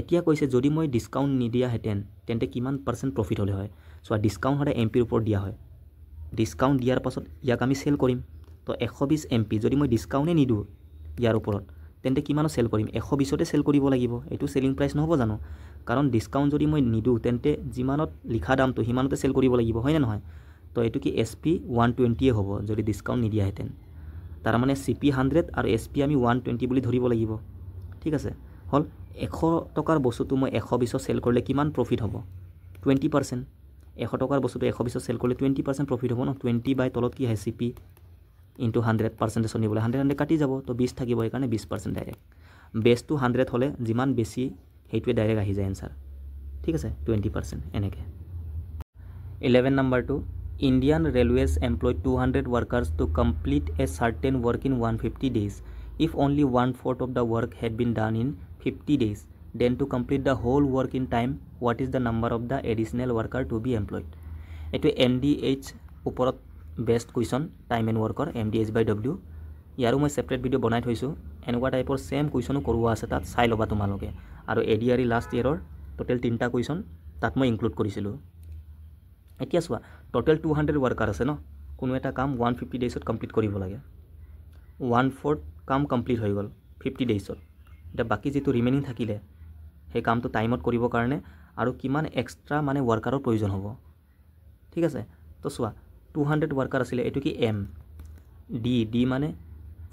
এতিয়া কৈছে যদি মই ডিসকাউন্ট নিদিয়া হেতেন তেন্তে কিমান % প্ৰফিট হলে হয় সো ডিসকাউন্ট হলে MP ৰ ওপৰত দিয়া হয় ডিসকাউন্ট দিয়াৰ পাছত ইয়াক আমি সেল কৰিম তো 120 MP যদি মই ডিসকাউন্টে নিদু ইয়াৰ ওপৰত তেন্তে কিমানো সেল কৰিম 120 তে সেল কৰিব লাগিব এটো সেলিং প্ৰাইস নহব জানো কাৰণ ডিসকাউন্ট যদি মই নিদু তেন্তে জিমানত লিখা দামটো হিমানতে সেল কৰিব লাগিব হয় না নহয় তো এটো কি SP 120 এ হ'ব যদি ডিসকাউন্ট নিদিয়া হেতেন তাৰ মানে CP 100 আৰু SP আমি 120 বুলি ধৰিব লাগিব ঠিক আছে হল 100 টকাৰ বস্তুটো মই 120 সেল কৰিলে কিমান প্ৰফিট হ'ব 20% 100 টকাৰ বস্তুটো 120 সেল কৰিলে 20% প্ৰফিট হ'ব ন 20 বাই তলত কি হয় CP into 100% নিবলে 100 কাটি যাব তো 20 থাকিব এই কাৰণে 20% ডাইৰেক্ট বেসটো 100 হলে যিমান বেছি হেইটোৱে ডাইৰেক্ট আহি যায় आंसर ঠিক আছে 20% এনেকে 11 number to Indian Railways employ 200 workers to complete a certain work in 150 days if only 1/4 of the work had been done in 50 days then to complete the whole work in time what is the number of the additional worker to be employed এটো NDH ওপৰত based question time and ৱৰ্কৰ MDH/W ইয়াৰো মই separate video বনাই থৈছো এনেকুৱা টাইপৰ same কুৱেশ্যনো কৰোৱা আছে তাত চাই লবা তোমালোকে আৰু ADRE লাষ্ট ইয়াৰৰ টোটাল 3টা কুৱেশ্যন তাত মই ইনক্লুড কৰিছিলো এতিয়া চোৱা টোটাল 200 ওয়াৰ্কাৰ আছে ন কোনো এটা কাম 150 ডেজত কমপ্লিট কৰিব লাগে 1/4 কাম কমপ্লিট হৈ গল 50 ডেজত এটা বাকি যেটো ৰিমেইনিং থাকিলে সেই কামটো টাইমত কৰিব কাৰণে আৰু কিমান এক্সট্ৰা মানে ওয়াৰ্কাৰৰ প্ৰয়োজন হ'ব ঠিক আছে তো চোৱা 200 ওয়াৰ্কাৰ আছিল এটো কি M D মানে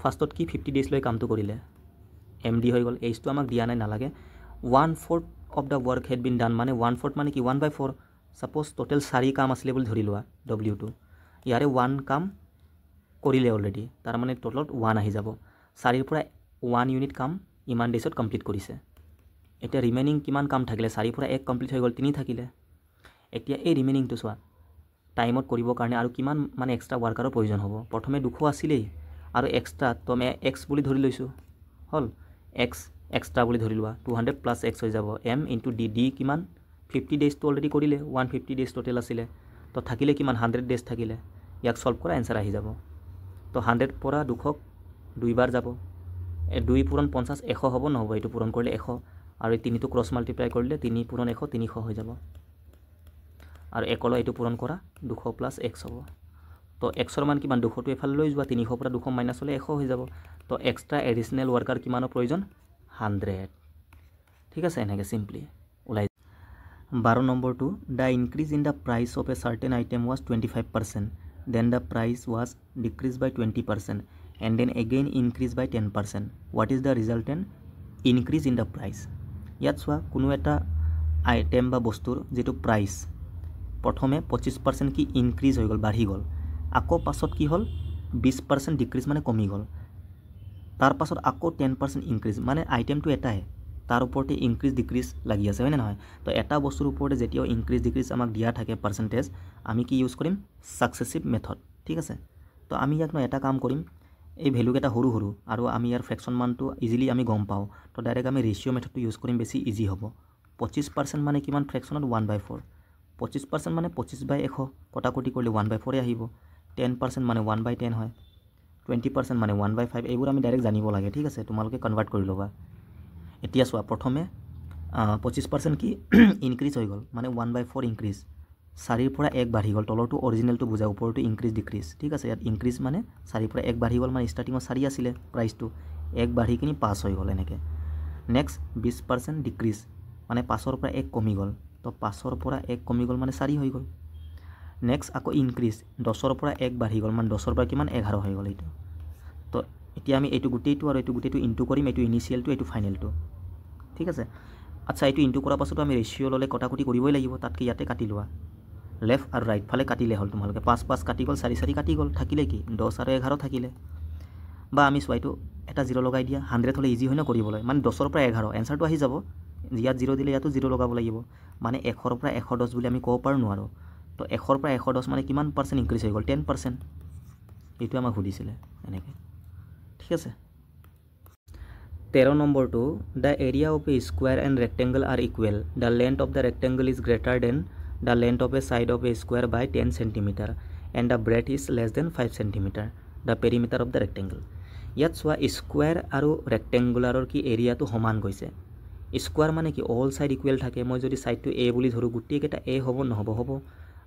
ফাৰ্স্টত কি 50 ডেজ লৈ কামটো কৰিলে MD হৈ গল H টো আমাক দিয়া নাই নালাগে 1/4 of the work had been done মানে 1/4 মানে কি 1/4 suppose total 4 কাম আছিল বুলি ধৰি লোৱা W2 ইয়াৰে 1 কাম কৰিলে অলৰেডি তাৰ মানে টোটাল 1 আহি যাব 4 ৰ পৰা 1 ইউনিট কাম ইমান ডেজত কমপ্লিট কৰিছে এতিয়া ৰিমেইনিং কিমান কাম থাকিলে 4 ৰ পৰা 1 কমপ্লিট হৈ গল 3 থাকিলে এতিয়া এই ৰিমেইনিংটো চোৱা টাইমত কৰিব কাৰণে আৰু কিমান মানে এক্সট্ৰা ওয়াৰ্কাৰৰ প্ৰয়োজন হ'ব প্ৰথমে 200 আছিলেই আৰু এক্সট্ৰা তো আমি x বুলি ধৰি লৈছো হল x এক্সট্ৰা বুলি ধৰি লোৱা 200 প্লাস x হৈ যাব m * d কিমান 50 ডেজ তো অলৰেডি কৰিলে 150 ডেজ টোটাল আছিল তো থাকিলে কিমান 100 ডেজ থাকিলে ইয়াক সলভ কৰা आंसर আহি যাব তো 100 পৰা 200 দুইবাৰ যাব 2 পূৰণ 50 100 হ'ব নহব এটো পূৰণ কৰিলে 100 আৰু 3 টো ক্ৰস মাল্টিপ্লাই কৰিলে 3 পূৰণ 100 300 হৈ যাব আৰু 1 লৈ এটো পূৰণ কৰা 200 প্লাস x হ'ব তো x ৰ মান কিমান 200 টো এফালে লৈ যোৱা 300 পৰা 200 মাইনাস হলে 100 হৈ যাব তো এক্সট্ৰা এডিশনাল ওয়াৰ্কাৰ কিমানৰ প্ৰয়োজন 100 ঠিক আছে এনেকে সিম্পলি উলাই 12 number 2 the increase in the price of a certain item was 25% then the price was decreased by 20% and then again increased by 10% what is the resultant increase in the price ইয়াত চোৱা কোনো এটা item বা বস্তুৰ যেটো price প্ৰথমে 25% কি increase হৈ গল বাঢ়ি গল আকৌ পাছত কি হল 20% ডিক্রিজ মানে কমি গল তাৰ পাছত আকৌ 10% ইনক্ৰিজ মানে আইটেমটো এটাই তাৰ ওপৰতে ইনক্ৰিজ ডিক্ৰিজ লাগি আছে হয় না নহয় তো এটা বস্তুৰ ওপৰতে যেতিয়া ইনক্ৰিজ ডিক্ৰিজ আমাক দিয়া থাকে পাৰ্সেন্টেজ আমি কি ইউজ কৰিম সাকসেসিভ মেথড ঠিক আছে তো আমি ইয়াক ন এটা কাম কৰিম এই ভ্যালু কেটা হৰু হৰু আৰু আমি ইয়াৰ ফ্ৰেকশন মানটো ইজিলি আমি গম পাও তো ডাইৰেক্ট আমি ৰেশিও মেথডটো ইউজ কৰিম বেছি ইজি হ'ব 25% মানে কিমান ফ্ৰেকশনত 1/4 25% মানে 25/100 কটাকটি কৰিলে 1/4 এ আহিব 10% মানে 1/10 হয় 20% মানে 1/5 এইবোৰ আমি ডাইৰেক্ট জানিব লাগে ঠিক আছে তোমালোকে কনভাৰ্ট কৰি লবা এতিয়া চোৱা প্ৰথমে 25% কি ইনক্ৰিজ হৈ গল মানে 1/4 ইনক্ৰিজ 4 ৰ পৰা 1 বাঢ়ি গল তলৰটো অৰিজিনালটো বুজা ওপৰটো ইনক্ৰিজ ডিক্ৰিজ ঠিক আছে ইয়াত ইনক্ৰিজ মানে 4 ৰ পৰা 1 বাঢ়ি গল মানে স্টাৰ্টিংত 4 আছিল প্ৰাইসটো 1 বাঢ়ি কিনি 5 হৈ গল এনেকে নেক্সট 20% ডিক্ৰিজ মানে 5 ৰ পৰা 1 কমি গল তো 5 ৰ পৰা 1 কমি গল মানে 4 হৈ গল নেক্সট আকৌ ইনক্ৰিজ 10 ৰ পৰা 1 বাঢ়ি গল মানে 10 ৰ পৰা কিমান 11 হৈ গল এইটো তো এতিয়া আমি এইটো গুটেইটো আৰু এইটো গুটেইটো ইনটু কৰিম এইটো ইনিশিয়ালটো এইটো ফাইনালটো ঠিক আছে আচ্ছা এইটো ইনটু কৰা পাছত আমি ৰেশিও ললে কটাকটি কৰিবই লাগিব তাতকে ইয়াতে কাটি লোৱা লেফট আৰু ৰাইট ফালে কাটিলে হল তোমালোকে 5 5 কাটি গল 4 4 কাটি গল থাকিলে কি 10 আৰু 11 থাকিলে বা আমি সোয়াইটো এটা 0 লগাই দিয়া 100 হলে ইজি হয় না কৰিবলৈ মানে 10 ৰ পৰা 11 आंसरটো আহি যাব ইয়াত 0 দিলে ইয়াতো 0 লগাব লাগিব মানে 100 ৰ পৰা 110 বুলি আমি ক'ব পাৰো নোৱাৰো তো 100 ৰ পৰা 110 মানে কিমান পার্সেন্ট ইনক্রিজ হৈ গল 10% এইটো আমাক সুধিছিলে এনেকে ঠিক আছে 13 নম্বৰটো the area of a square and rectangle are equal the length of the rectangle is greater than the length of a side of a square by 10 cm and the breadth is less than 5 cm the perimeter of the rectangle. ইয়াত চোৱা square আৰু ৰেক্টেংগুলাৰৰ কি এৰিয়াটো সমান গৈছে। Square মানে কি all side equal থাকে। মই যদি ছাইডটো এ বুলি ধৰোঁ গোটেইকেইটা এ হ'ব নহ'ব হ'ব।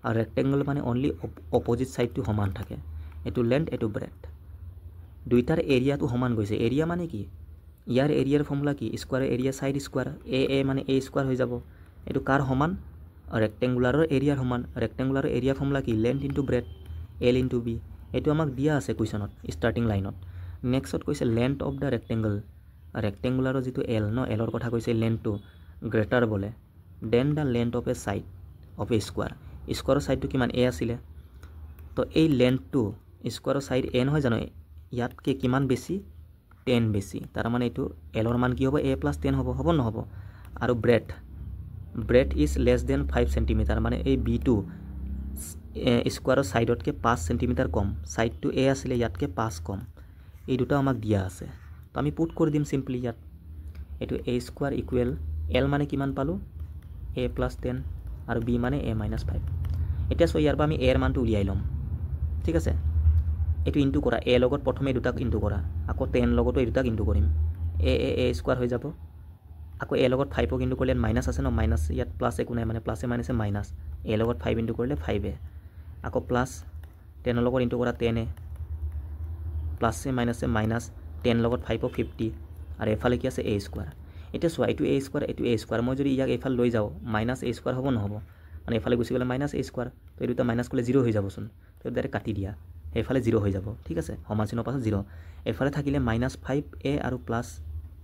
আৰু ৰেক্টেংগল মানে অনলি অপজিট ছাইডটো সমান থাকে। এইটো লেন্থ এইটো ব্ৰেথ দুইটাৰ এৰিয়াটো সমান গৈছে। এৰিয়া মানে কি ইয়াৰ এৰিয়াৰ ফৰ্মুলা কি স্কুৱাৰৰ এৰিয়া ছাইড স্কুৱাৰ এ মানে এ স্কুৱাৰ হৈ যাব। এইটো কাৰ সমান ৰেক্টেংগুলাৰৰ এৰিয়াৰ সমান। ৰেক্টেংগুলাৰৰ এৰিয়া ফৰ্মুলা কি length into breadth L into B. এইটো আমাক দিয়া আছে কুৱেশ্যনত ষ্টাৰ্টিং লাইনত। নেক্সট কৈছে লেন্থ অফ দ্য ৰেক্টেংগল ৰেক্টেংগুলাৰৰ যিটো এল ন এলৰ কথা কৈছে লেন্থটো গ্ৰেটাৰ বোলে than the length of a side of a square. স্কুৱাৰৰ ছাইডটো কিমান এ আছিলে তো এই লেন্থটো স্কুৱাৰৰ ছাইড এ নহয় জানো ইয়াতকৈ কিমান বেছি 10 বেছি। তাৰ মানে এইটো এলৰ মান কি হ'ব এ প্লাছ 10 হ'ব হ'ব নহ'ব। আৰু breadth is less than 5 cm মানে এই বিটো স্কুৱাৰৰ ছাইডতকৈ 5 cm কম। ছাইডটো এ আছিলে ইয়াতকৈ 5 কম। এই দুটা আমাক দিয়া আছে তো আমি পুট কৰি দিম চিম্পলি ইয়াত। এইটো এ স্কুৱাৰ ইকুৱেল এল মানে কিমান পালোঁ এ প্লাছ 10 আৰু বি মানে এ মাইনাছ 5। এতিয়া চোৱা ইয়াৰ পৰা আমি এৰ মানটো উলিয়াই ল'ম। ঠিক আছে এইটো ইনটু কৰা এ লগত প্ৰথমে এই দুটাক ইনটু কৰা আকৌ 10 লগতো এই দুটাক ইনটু কৰিম এ স্কুৱাৰ হৈ যাব। আকৌ এ লগত 5ক ইনটু কৰিলে মাইনাছ আছে ন মাইনাছ ইয়াত প্লাছ একো নাই মানে প্লাছে মাইনাছে মাইনাছ এ লগত 5 ইনটু কৰিলে 5a আকৌ প্লাছ 10 লগত ইনটু কৰা 10a প্লাছে মাইনাছে মাইনাছ 10 লগত 5ক 50 আৰু এফালে কি আছে এ স্কুৱাৰ। এতিয়া চোৱা এইটো এ স্কুৱাৰ মই যদি ইয়াক এইফালে লৈ যাওঁ মাইনাছ এ স্কুৱাৰ হ'ব নহ'ব মানে এইফালে গুচি গ'লে মাইনাছ এ স্কুৱাৰ। তো এই দুটা মাইনাছ কৰিলে 0 হৈ যাবচোন। তো ডাইৰেক্ট কাটি দিয়া সেইফালে 0 হৈ যাব। ঠিক আছে সমান চিনৰ পাছত 0 এইফালে থাকিলে মাইনাছ 5a আৰু প্লাছ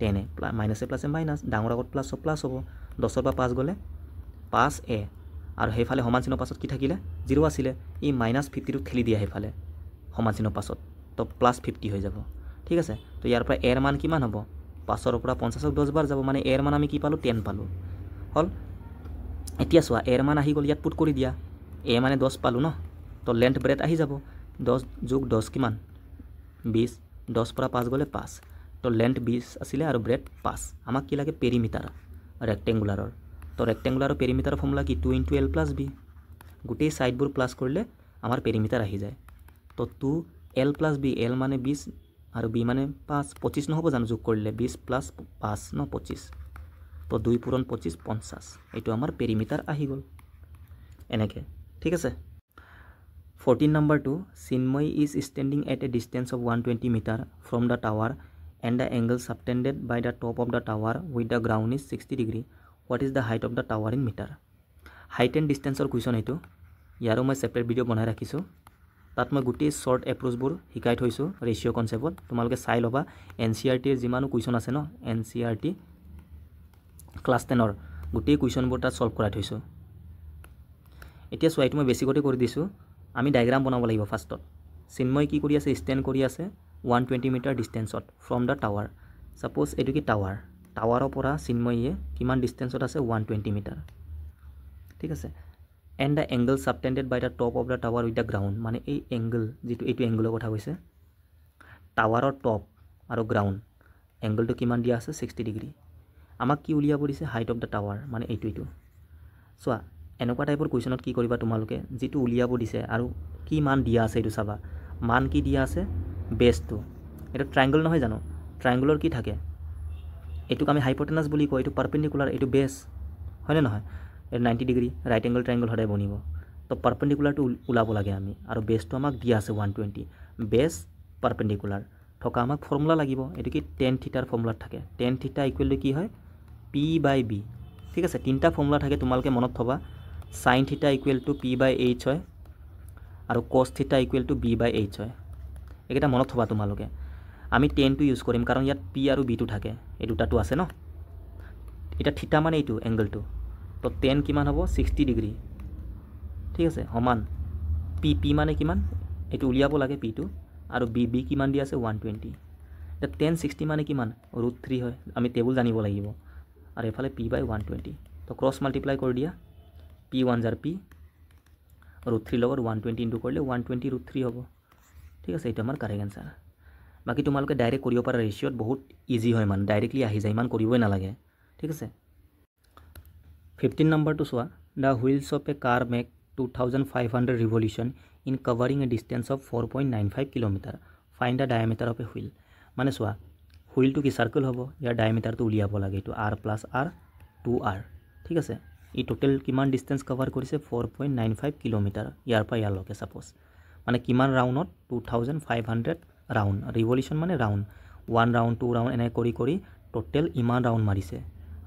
10a মাইনাছে প্লাছে মাইনাছ ডাঙৰ আগত প্লাছ প্লাছ হ'ব 10ৰ পৰা 5 গ'লে 5a আৰু সেইফালে সমান চিনৰ পাছত কি থাকিলে 0 আছিলে ই মাইনাছ 50টো ঠেলি দিয়া সেইফালে সমান চিনৰ পাছত তো প্লাছ 50 হৈ যাব। ঠিক আছে তো ইয়াৰ পৰা এৰ মান কিমান হ'ব 5ৰ পৰা 50ক 10 বাৰ যাব মানে এৰ মান আমি কি পালোঁ 10 পালোঁ হ'ল। এতিয়া চোৱা এৰ মান আহি গ'ল ইয়াত পুট কৰি দিয়া এ মানে 10 পালোঁ ন তো লেন্থ ব্ৰেথ আহি যাব 10 যোগ 10 কিমান 20 10 পৰা 5 গ'লে 5 তো লেন্থ 20 আছিলে আৰু ব্ৰেথ 5। আমাক কি লাগে পেৰিমিটাৰ ৰেক্টেংগুলাৰৰ। তো ৰেক্টেংগুলাৰৰ পেৰিমিটাৰৰ ফৰ্মুলা কি 2 × l + b গোটেই ছাইডবোৰ প্লাছ কৰিলে আমাৰ পেৰিমিটাৰ আহি যায়। তো 2l + b l মানে 20 আৰু b মানে 5 25 নহ'ব জানো যোগ কৰিলে 20 + 5 ন 25 তো 2 × 25 50 এইটো আমাৰ পেৰিমিটাৰ আহি গ'ল এনেকৈ। ঠিক আছে 14 নম্বৰটো Chinmay is standing at a distance of 120 metre from the tower and the angle subtended by the top of the tower with the ground is 60 degree what is the height of the tower in metre. Height and ডিষ্টেঞ্চৰ question এইটো ইয়াৰো মই separate video' বনাই ৰাখিছোঁ। তাত মই গোটেই short এপ্ৰ'চবোৰ শিকাই থৈছোঁ ৰেচিঅ' কনচেপ্টত তোমালোকে চাই ল'বা। NCERTৰ যিমানো কুৱেশ্যন আছে ন NCERT ক্লাছ 10ৰ গোটেই কুৱেশ্যনবোৰ তাত ছল্ভ কৰাই থৈছোঁ। এতিয়া চোৱা এইটো মই বেছিকতে কৰি দিছোঁ। আমি ডায়েগ্ৰাম বনাব লাগিব ফাৰ্ষ্টত। চিন্ময় কি কৰি আছে ষ্টেণ্ড কৰি আছে 120 মিটাৰ ডিষ্টেঞ্চত ফ্ৰম দ্য টাৱাৰ। ছাপ'জ এইটো কি টাৱাৰৰ পৰা চিন্ময়ে কিমান ডিষ্টেঞ্চত আছে 120 মিটাৰ। ঠিক আছে and the angle subtended by the top of the tower with the ground মানে এই এংগল যিটো এইটো এংগলৰ কথা কৈছে টাৱাৰৰ টপ আৰু গ্ৰাউণ্ড এংগলটো কিমান দিয়া আছে 60 ডিগ্ৰী। আমাক কি উলিয়াব দিছে হাইট অফ দ্য টাৱাৰ মানে এইটো চোৱা এনেকুৱা টাইপৰ কুৱেশ্যনত কি কৰিবা তোমালোকে যিটো উলিয়াব দিছে আৰু কি মান দিয়া আছে এইটো চাবা। মান কি দিয়া আছে বেছটো এইটো ট্ৰাইংগল নহয় জানো ট্ৰাইংগলৰ কি থাকে এইটোক আমি হাইপটেনাছ বুলি কওঁ এইটো পাৰপেণ্ডিকুলাৰ এইটো বেছ হয়নে নহয় এইটো 90 ডিগ্ৰী ৰাইট এংগল ট্ৰাইংগল সদায় বনিব। তো পাৰপেণ্ডিকুলাৰটো ওলাব লাগে আমি আৰু বেছটো আমাক দিয়া আছে 120 বেছ পাৰপেণ্ডিকুলাৰ থকা আমাক ফৰ্মুলা লাগিব এইটো কি টেন থিটাৰ ফৰ্মুলাত থাকে টেন থিটা ইকুৱেল টু কি হয় p/b। ঠিক আছে তিনিটা ফৰ্মুলা থাকে তোমালোকে মনত থবা sine theta equal to p/h হয় আৰু কছ থিটা ইকুৱেল টু b/h হয়। এইকেইটা মনত থবা তোমালোকে। আমি টেনটো ইউজ কৰিম কাৰণ ইয়াত p আৰু b টো থাকে এই দুটাটো আছে ন। এটা থিটা মানে এইটো এংগলটো তো টেন কিমান হ'ব 60 ডিগ্ৰী। ঠিক আছে সমান p মানে কিমান এইটো উলিয়াব লাগে pটো আৰু b কিমান দিয়া আছে 120। এতিয়া 1060 মানে কিমান √3 হয় আমি টেবুল জানিব লাগিব আৰু এফালে p/120 তো ক্ৰছ মাল্টিপ্লাই কৰি দিয়া p1 জাৰ p √3 লগত 120 ইনটু কৰিলে 120 √3 হ'ব। ঠিক আছে এইটো আমাৰ কাৰেক্ট এনসাৰ বাকি তোমালোকে ডাইৰেক্ট কৰিব পাৰা ৰেচিঅ'ত বহুত ইজি হয় মানে ডাইৰেক্টলি আহি যায় ইমান কৰিবই নালাগে ঠিক আছে 15 নম্বৰটো চোৱা the wheels of a car make 2500 revolution in covering a distance of 4.95 kilometre find the diameter of a wheel মানে চোৱা হুইলটো কি চাৰ্কেল হ'ব ইয়াৰ ডায়ামিটাৰটো উলিয়াব লাগে এইটো r প্লাছ r 2r ঠিক আছে ই টোটেল কিমান ডিষ্টেঞ্চ কভাৰ কৰিছে 4.95 কিলোমিটাৰ ইয়াৰ পৰা ইয়ালৈকে সাপোজ মানে কিমান ৰাউণ্ডত 2500 ৰাউণ্ড ৰিভলিউশ্যন মানে ৰাউণ্ড 1 ৰাউণ্ড 2 ৰাউণ্ড এনে কৰি কৰি টোটেল ইমান ৰাউণ্ড মাৰিছে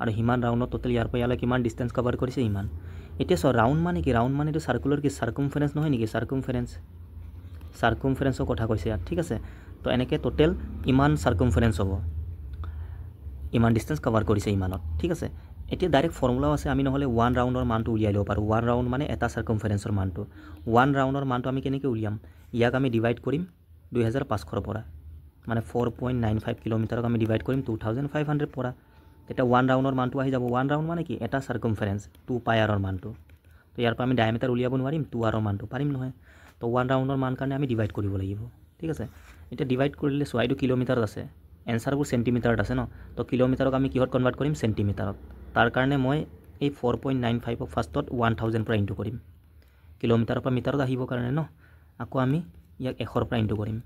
আৰু হিমান ৰাউণ্ডত টোটেল ইয়াৰ পৰা ইয়ালৈ কিমান ডিষ্টেঞ্চ কভাৰ কৰিছে ইমান এতিয়া চ ৰাউণ্ড মানে কি ৰাউণ্ড মানে এইটো চাৰ্কুলাৰ কি চাৰ্কুমফাৰেন্স নহয় নেকি চাৰ্কুমফাৰেন্সৰ কথা কৈছে ইয়াত ঠিক আছে তো এনেকৈ টোটেল ইমান চাৰ্কুমফাৰেন্স হ'ব ইমান ডিষ্টেঞ্চ কভাৰ কৰিছে ইমানত ঠিক আছে এতিয়া ডাইৰেক্ট ফৰ্মুলাও আছে আমি নহ'লে 1 ৰাউণ্ডৰ মানটো উলিয়াই ল'ব পাৰোঁ 1 ৰাউণ্ড মানে এটা চাৰ্কুমফাৰেন্সৰ মানটো 1 ৰাউণ্ডৰ মানটো আমি কেনেকৈ উলিয়াম ইয়াক আমি ডিভাইড কৰিম 2500ৰ পৰা মানে 4.95 কিলোমিটাৰক আমি ডিভাইড কৰিম 2500 পৰা এটা 1 ৰাউণ্ডৰ মানটো আহি যাব 1 ৰাউণ্ড মানে কি এটা চাৰ্কুমফাৰেন্স 2 পাই আৰৰ মানটো তো ইয়াৰ পৰা আমি ডায়ামিটাৰ উলিয়াব নোৱাৰিম 2 আৰৰ মানটো পাৰিম নহয় তো 1 ৰাউণ্ডৰ মান কাৰণে আমি ডিভাইড কৰিব লাগিব ঠিক আছে এটা ডিভাইড কৰিলে চোৱা এইটো কিলোমিটাৰত আছে এনসাৰবোৰ সেন্টিমিটাৰত আছে ন তো কিলোমিটাৰক আমি কিহত কনভাৰ্ট কৰিম সেন্টিমিটাৰত তাৰ কাৰণে মই এই 4.95 ফাৰ্ষ্টত 1000 পৰা ইনটু কৰিম কিলোমিটাৰৰ পৰা মিটাৰত আহিবৰ কাৰণে ন আকৌ আমি ইয়াক 100 পৰা ইনটু কৰিম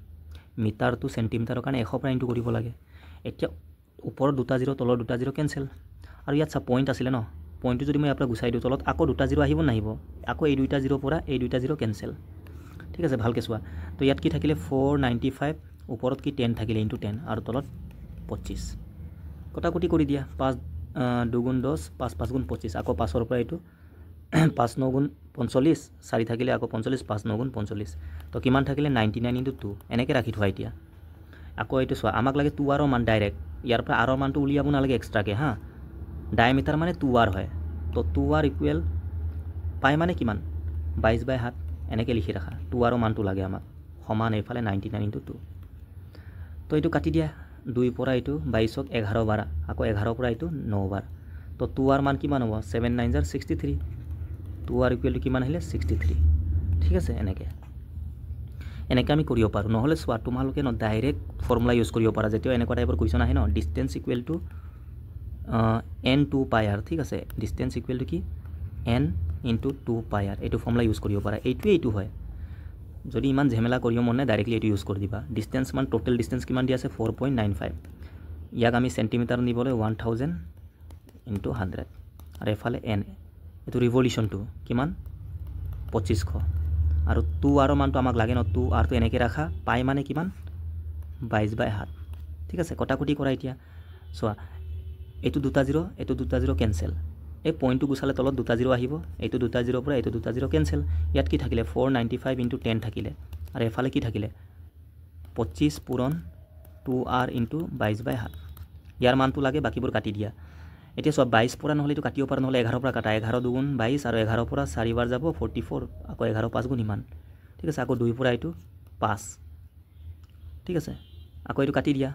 মিটাৰ টু সেন্টিমিটাৰৰ কাৰণে 100 পৰা ইনটু কৰিব লাগে এতিয়া ওপৰৰ দুটা জিৰ' তলৰ দুটা জিৰ' কেনসেল আৰু ইয়াত চা পইণ্ট আছিলে ন পইণ্টটো যদি মই ইয়াৰ পৰা গুচাই দিওঁ তলত আকৌ দুটা জিৰ' আহিব নাহিব আকৌ এই দুটা জিৰ' পৰা এই দুটা জিৰ' কেনসেল ঠিক আছে ভালকৈ চোৱা তো ইয়াত কি থাকিলে 495 ওপৰত কি 10 থাকিলে ইনটু 10 আৰু তলত 25 কটাকটি কৰি দিয়া 5 2 গুণ 10 5 5 গুণ 25 আকৌ 5ৰ পৰা এইটো 5 9 গুণ 45 4 থাকিলে আকৌ 45 5 9 গুণ 45 তো কিমান থাকিলে 99 ইনটু 2 এনেকৈ ৰাখি থোৱা এতিয়া আকৌ এইটো চোৱা আমাক লাগে 2 আৰৰ মান ডাইৰেক্ট ইয়াৰ পৰা আৰৰ মানটো উলিয়াব নালাগে এক্সট্ৰাকৈ হা ডায়ামিটাৰ মানে 2 আৰ হয় তো 2 আৰ ইকুৱেল পাই মানে কিমান 22/7 এনেকৈ লিখি ৰাখা 2 আৰৰ মানটো লাগে আমাক সমান এইফালে 99 ইনটু 2 তো এইটো কাটি দিয়া 2 পৰা এইটো 22ক 11 বাৰ আকৌ 11 পৰা এইটো 9 বাৰ তো 2 আৰ মান কিমান হ'ব 7 9 63 2 আৰ ইকুৱেল টু কিমান আহিলে 63 ঠিক আছে এনেকৈ আমি কৰিব পাৰোঁ নহ'লে চোৱা তোমালোকে ন ডাইৰেক্ট ফৰ্মুলা ইউজ কৰিব পাৰা যেতিয়া এনেকুৱা টাইপৰ কুৱেশ্যন আহে ন ডিষ্টেঞ্চ ইকুৱেল টু n2 পাই আৰ ঠিক আছে ডিষ্টেঞ্চ ইকুৱেল টু কি n ইনটু 2 পাই আৰ এইটো ফৰ্মুলা ইউজ কৰিব পাৰা এইটো হয় যদি ইমান ঝেমেলা কৰিব মন নাই ডাইৰেক্টলি এইটো ইউজ কৰি দিবা ডিষ্টেঞ্চ মান টোটেল ডিষ্টেঞ্চ কিমান দিয়া আছে 4.95 ইয়াক আমি সেন্টিমিটাৰ নিবলৈ 1000 ইনটু 100 আৰু এফালে n এইটো ৰিভলিউশ্যনটো কিমান 2500 আৰু 2 আৰৰ মানটো আমাক লাগে ন 2 আৰটো এনেকৈ ৰাখা পাই মানে কিমান 22/7 ঠিক আছে কটাকটি কৰা এতিয়া চোৱা এইটো দুটা জিৰ' কেনসেল এই পইণ্টটো গুচালে তলত দুটা জিৰ' আহিব এইটো দুটা জিৰ' পৰা এইটো দুটা জিৰ' কেনসেল ইয়াত কি থাকিলে 495 ইনটু 10 থাকিলে আৰু এফালে কি থাকিলে 25 পূৰণ 2r ইনটু 22/7 ইয়াৰ মানটো লাগে বাকীবোৰ কাটি দিয়া এতিয়া চোৱা 22 পৰা নহ'লে এইটো কাটিব পাৰা নহ'লে 11 পৰা কাটা 11 2 গুণ 22 আৰু 11 পৰা 4 বাৰ যাব 44 আকৌ 11 5 গুণ ইমান ঠিক আছে আকৌ 2 পৰা এইটো 5 ঠিক আছে আকৌ এইটো কাটি দিয়া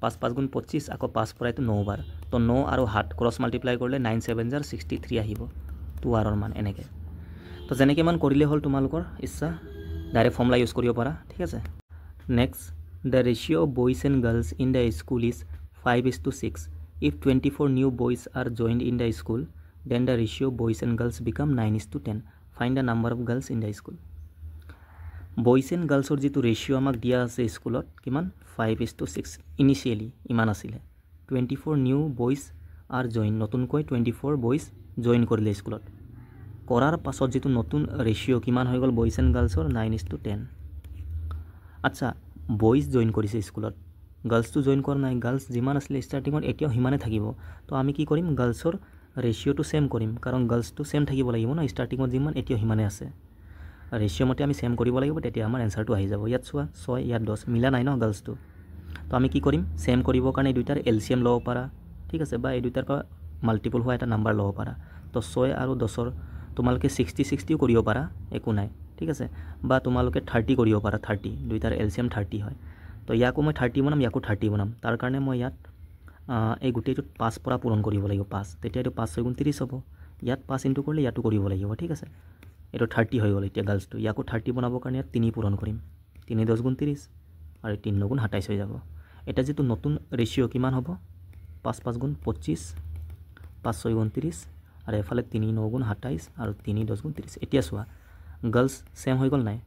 5 5 গুণ 25 আকৌ 5 পৰা এইটো 9 বাৰ তো 9 আৰু 7 ক্ৰছ মাল্টিপ্লাই কৰিলে 9 7 63 আহিব 2 আৰৰ মান এনেকৈ তো যেনেকৈ মান কৰিলে হ'ল তোমালোকৰ ইচ্ছা ডাইৰেক্ট ফৰ্মুলা ইউজ কৰিব পাৰা ঠিক আছে next the ratio' of boys and girls in the school is 5:6 if 24 new boys are joined in the school then the ratio of boys and girls become 9:10 find the number of girls in the school boys and girls or jitu ratio amak dia ase schoolot kiman 5:6 initially iman asile 24 new boys are joined notun koi 24 boys join korile schoolot korar pasot jitu notun ratio kiman hoy gol boys and girls or 9:10 acha boys join korise schoolot গাৰ্লছটো join কৰা নাই girls যিমান আছিলে ষ্টাৰ্টিঙত এতিয়াও সিমানে থাকিব তো আমি কি কৰিম গাৰ্লছৰ ৰেচিঅ'টো সেম কৰিম কাৰণ গাৰ্লছটো সেম থাকিব লাগিব ন ষ্টাৰ্টিঙত যিমান এতিয়াও সিমানে আছে ৰেচিঅ' মতে আমি সেম কৰিব লাগিব তেতিয়া আমাৰ এনসাৰটো আহি যাব ইয়াত চোৱা 6 ইয়াত 10 মিলা নাই ন গাৰ্লছটো তো আমি কি কৰিম সেম কৰিবৰ কাৰণে এই দুইটাৰ এলচিএম ল'ব পাৰা ঠিক আছে বা এই দুইটাৰ পৰা মাল্টিপল হোৱা এটা নাম্বাৰ ল'ব পাৰা তো 6 আৰু 10ৰ তোমালোকে 60 কৰিব পাৰা একো নাই ঠিক আছে বা তোমালোকে 30 কৰিব পাৰা 30 দুইটাৰ এলচিএম 30 হয় তো ইয়াকো মই 30 বনাম ইয়াকো 30 বনাম তাৰ কাৰণে মই ইয়াত এই গোটেইটো 5 পৰা পূৰণ কৰিব লাগিব 5 তেতিয়া এইটো 5 6 গুণ 30 হ'ব ইয়াত 5 ইনটু কৰিলে ইয়াতো কৰিব লাগিব ঠিক আছে এইটো 30 হৈ গ'ল এতিয়া গাৰ্লছটো ইয়াকো 30 বনাবৰ কাৰণে ইয়াত 3 পূৰণ কৰিম 3 10 গুণ 30 আৰু 3 9 গুণ 27 হৈ যাব এটা যেটো নতুন ৰেশিও কিমান হ'ব 5 5 গুণ 25 5 6 গুণ 30 আৰু এফালে 3 9 গুণ 27 আৰু 3 10 গুণ 30 এতিয়া চোৱা গাৰ্লছ সেম হৈ গল নাই